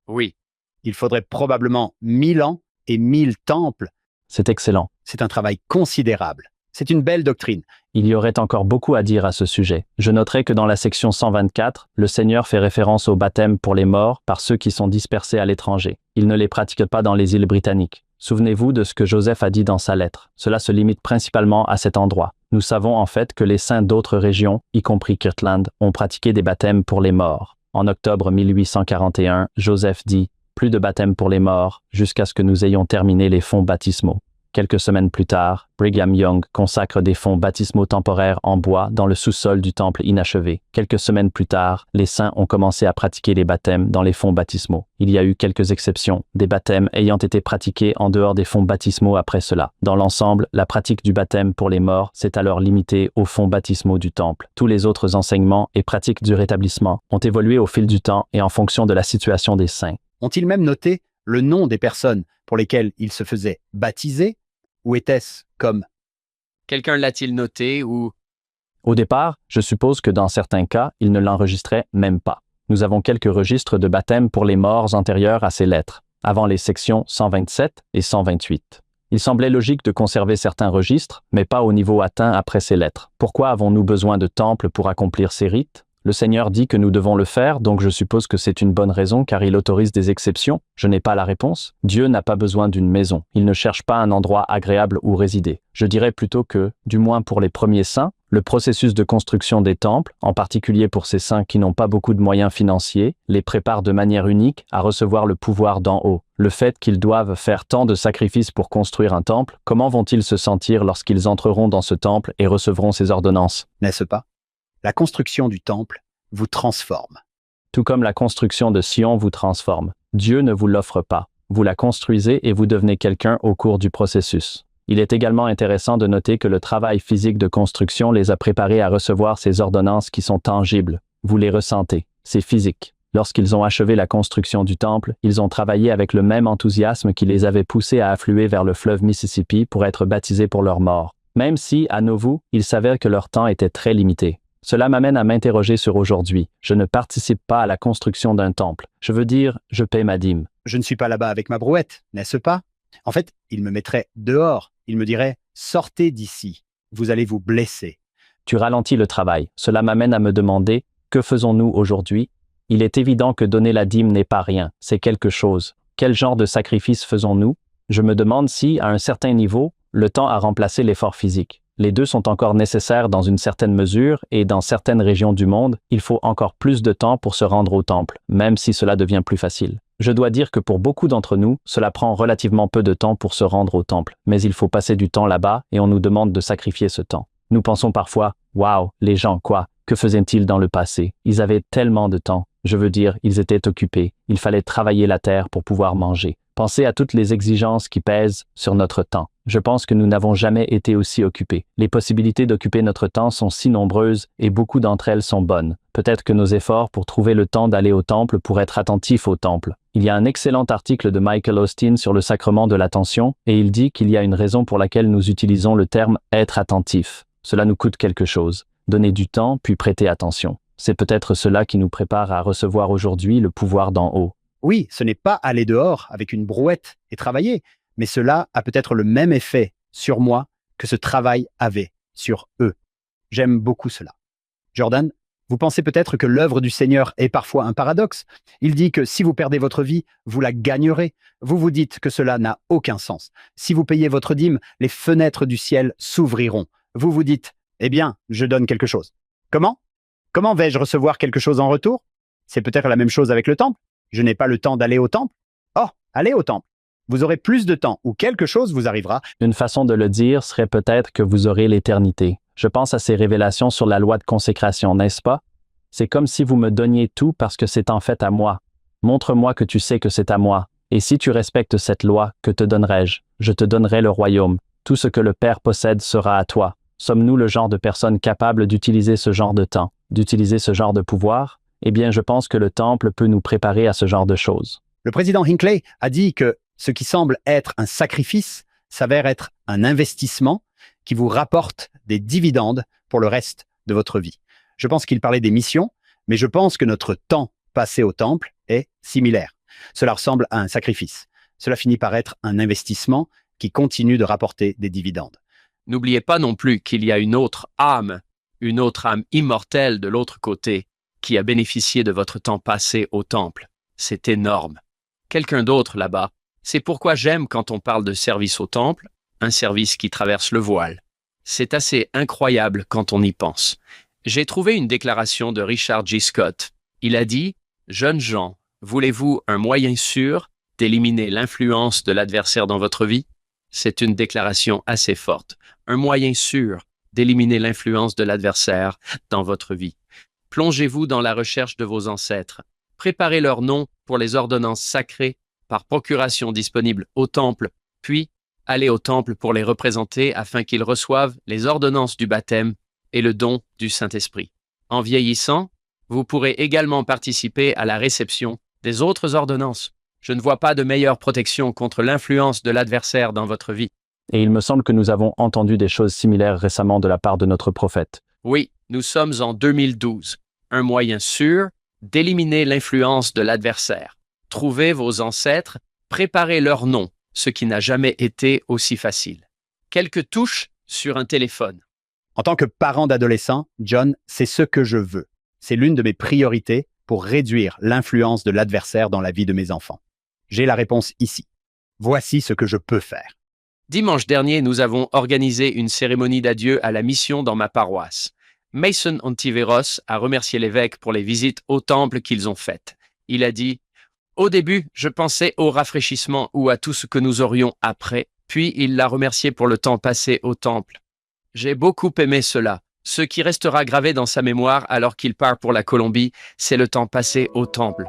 Oui. Il faudrait probablement 1000 ans et 1000 temples. C'est excellent. C'est un travail considérable. C'est une belle doctrine. » Il y aurait encore beaucoup à dire à ce sujet. Je noterai que dans la section 124, le Seigneur fait référence au baptême pour les morts par ceux qui sont dispersés à l'étranger. Il ne les pratique pas dans les îles britanniques. Souvenez-vous de ce que Joseph a dit dans sa lettre. Cela se limite principalement à cet endroit. Nous savons en fait que les saints d'autres régions, y compris Kirtland, ont pratiqué des baptêmes pour les morts. En octobre 1841, Joseph dit « Plus de baptêmes pour les morts, jusqu'à ce que nous ayons terminé les fonds baptismaux. » Quelques semaines plus tard, Brigham Young consacre des fonds baptismaux temporaires en bois dans le sous-sol du temple inachevé. Quelques semaines plus tard, les saints ont commencé à pratiquer les baptêmes dans les fonds baptismaux. Il y a eu quelques exceptions, des baptêmes ayant été pratiqués en dehors des fonds baptismaux après cela. Dans l'ensemble, la pratique du baptême pour les morts s'est alors limitée aux fonds baptismaux du temple. Tous les autres enseignements et pratiques du rétablissement ont évolué au fil du temps et en fonction de la situation des saints. Ont-ils même noté le nom des personnes pour lesquelles ils se faisaient baptiser? Ou était-ce comme Quelqu'un l'a-t-il noté ou... Au départ, je suppose que dans certains cas, il ne l'enregistrait même pas. Nous avons quelques registres de baptême pour les morts antérieurs à ces lettres, avant les sections 127 et 128. Il semblait logique de conserver certains registres, mais pas au niveau atteint après ces lettres. Pourquoi avons-nous besoin de temples pour accomplir ces rites? Le Seigneur dit que nous devons le faire, donc je suppose que c'est une bonne raison car il autorise des exceptions. Je n'ai pas la réponse. Dieu n'a pas besoin d'une maison. Il ne cherche pas un endroit agréable où résider. Je dirais plutôt que, du moins pour les premiers saints, le processus de construction des temples, en particulier pour ces saints qui n'ont pas beaucoup de moyens financiers, les prépare de manière unique à recevoir le pouvoir d'en haut. Le fait qu'ils doivent faire tant de sacrifices pour construire un temple, comment vont-ils se sentir lorsqu'ils entreront dans ce temple et recevront ces ordonnances? N'est-ce pas? La construction du temple vous transforme. Tout comme la construction de Sion vous transforme. Dieu ne vous l'offre pas. Vous la construisez et vous devenez quelqu'un au cours du processus. Il est également intéressant de noter que le travail physique de construction les a préparés à recevoir ces ordonnances qui sont tangibles. Vous les ressentez. C'est physique. Lorsqu'ils ont achevé la construction du temple, ils ont travaillé avec le même enthousiasme qui les avait poussés à affluer vers le fleuve Mississippi pour être baptisés pour leur mort. Même si, à Nauvoo, il s'avère que leur temps était très limité. Cela m'amène à m'interroger sur aujourd'hui. Je ne participe pas à la construction d'un temple. Je veux dire, je paie ma dîme. je ne suis pas là-bas avec ma brouette, n'est-ce pas? En fait, il me mettrait dehors. Il me dirait « Sortez d'ici, vous allez vous blesser ». Tu ralentis le travail. Cela m'amène à me demander, que faisons-nous aujourd'hui? Il est évident que donner la dîme n'est pas rien, c'est quelque chose. Quel genre de sacrifice faisons-nous? Je me demande si, à un certain niveau, le temps a remplacé l'effort physique. Les deux sont encore nécessaires dans une certaine mesure et dans certaines régions du monde, il faut encore plus de temps pour se rendre au temple, même si cela devient plus facile. Je dois dire que pour beaucoup d'entre nous, cela prend relativement peu de temps pour se rendre au temple, mais il faut passer du temps là-bas et on nous demande de sacrifier ce temps. Nous pensons parfois, « Waouh, les gens, quoi? Que faisaient-ils dans le passé? Ils avaient tellement de temps. Je veux dire, ils étaient occupés. Il fallait travailler la terre pour pouvoir manger. » Pensez à toutes les exigences qui pèsent sur notre temps. Je pense que nous n'avons jamais été aussi occupés. Les possibilités d'occuper notre temps sont si nombreuses et beaucoup d'entre elles sont bonnes. Peut-être que nos efforts pour trouver le temps d'aller au temple pour être attentifs au temple. Il y a un excellent article de Michael Osteen sur le sacrement de l'attention et il dit qu'il y a une raison pour laquelle nous utilisons le terme « être attentif ». Cela nous coûte quelque chose. Donner du temps puis prêter attention. C'est peut-être cela qui nous prépare à recevoir aujourd'hui le pouvoir d'en haut. Oui, ce n'est pas aller dehors avec une brouette et travailler, mais cela a peut-être le même effet sur moi que ce travail avait sur eux. J'aime beaucoup cela. Jordan, vous pensez peut-être que l'œuvre du Seigneur est parfois un paradoxe. Il dit que si vous perdez votre vie, vous la gagnerez. Vous vous dites que cela n'a aucun sens. Si vous payez votre dîme, les fenêtres du ciel s'ouvriront. Vous vous dites, eh bien, je donne quelque chose. Comment? Comment vais-je recevoir quelque chose en retour? C'est peut-être la même chose avec le temple. Je n'ai pas le temps d'aller au temple. Oh, allez au temple. Vous aurez plus de temps ou quelque chose vous arrivera. Une façon de le dire serait peut-être que vous aurez l'éternité. Je pense à ces révélations sur la loi de consécration, n'est-ce pas? C'est comme si vous me donniez tout parce que c'est en fait à moi. Montre-moi que tu sais que c'est à moi. Et si tu respectes cette loi, que te donnerai-je? Je te donnerai le royaume. Tout ce que le Père possède sera à toi. Sommes-nous le genre de personnes capables d'utiliser ce genre de temps, d'utiliser ce genre de pouvoir? Eh bien, je pense que le temple peut nous préparer à ce genre de choses. Le président Hinckley a dit que ce qui semble être un sacrifice s'avère être un investissement qui vous rapporte des dividendes pour le reste de votre vie. Je pense qu'il parlait des missions, mais je pense que notre temps passé au temple est similaire. Cela ressemble à un sacrifice. Cela finit par être un investissement qui continue de rapporter des dividendes. N'oubliez pas non plus qu'il y a une autre âme immortelle de l'autre côté, qui a bénéficié de votre temps passé au temple. C'est énorme. Quelqu'un d'autre là-bas. C'est pourquoi j'aime quand on parle de service au temple, un service qui traverse le voile. C'est assez incroyable quand on y pense. J'ai trouvé une déclaration de Richard G. Scott. Il a dit « Jeunes gens, voulez-vous un moyen sûr d'éliminer l'influence de l'adversaire dans votre vie ?» C'est une déclaration assez forte. Un moyen sûr d'éliminer l'influence de l'adversaire dans votre vie. Plongez-vous dans la recherche de vos ancêtres. Préparez leurs noms pour les ordonnances sacrées par procuration disponibles au temple, puis allez au temple pour les représenter afin qu'ils reçoivent les ordonnances du baptême et le don du Saint-Esprit. En vieillissant, vous pourrez également participer à la réception des autres ordonnances. Je ne vois pas de meilleure protection contre l'influence de l'adversaire dans votre vie. Et il me semble que nous avons entendu des choses similaires récemment de la part de notre prophète. Oui, nous sommes en 2012. Un moyen sûr d'éliminer l'influence de l'adversaire. Trouvez vos ancêtres, préparez leur nom, ce qui n'a jamais été aussi facile. Quelques touches sur un téléphone. En tant que parent d'adolescent, John, c'est ce que je veux. C'est l'une de mes priorités pour réduire l'influence de l'adversaire dans la vie de mes enfants. J'ai la réponse ici. Voici ce que je peux faire. Dimanche dernier, nous avons organisé une cérémonie d'adieu à la mission dans ma paroisse. Mason Ontiveros a remercié l'évêque pour les visites au temple qu'ils ont faites. Il a dit « Au début, je pensais au rafraîchissement ou à tout ce que nous aurions après, puis il l'a remercié pour le temps passé au temple. J'ai beaucoup aimé cela. Ce qui restera gravé dans sa mémoire alors qu'il part pour la Colombie, c'est le temps passé au temple.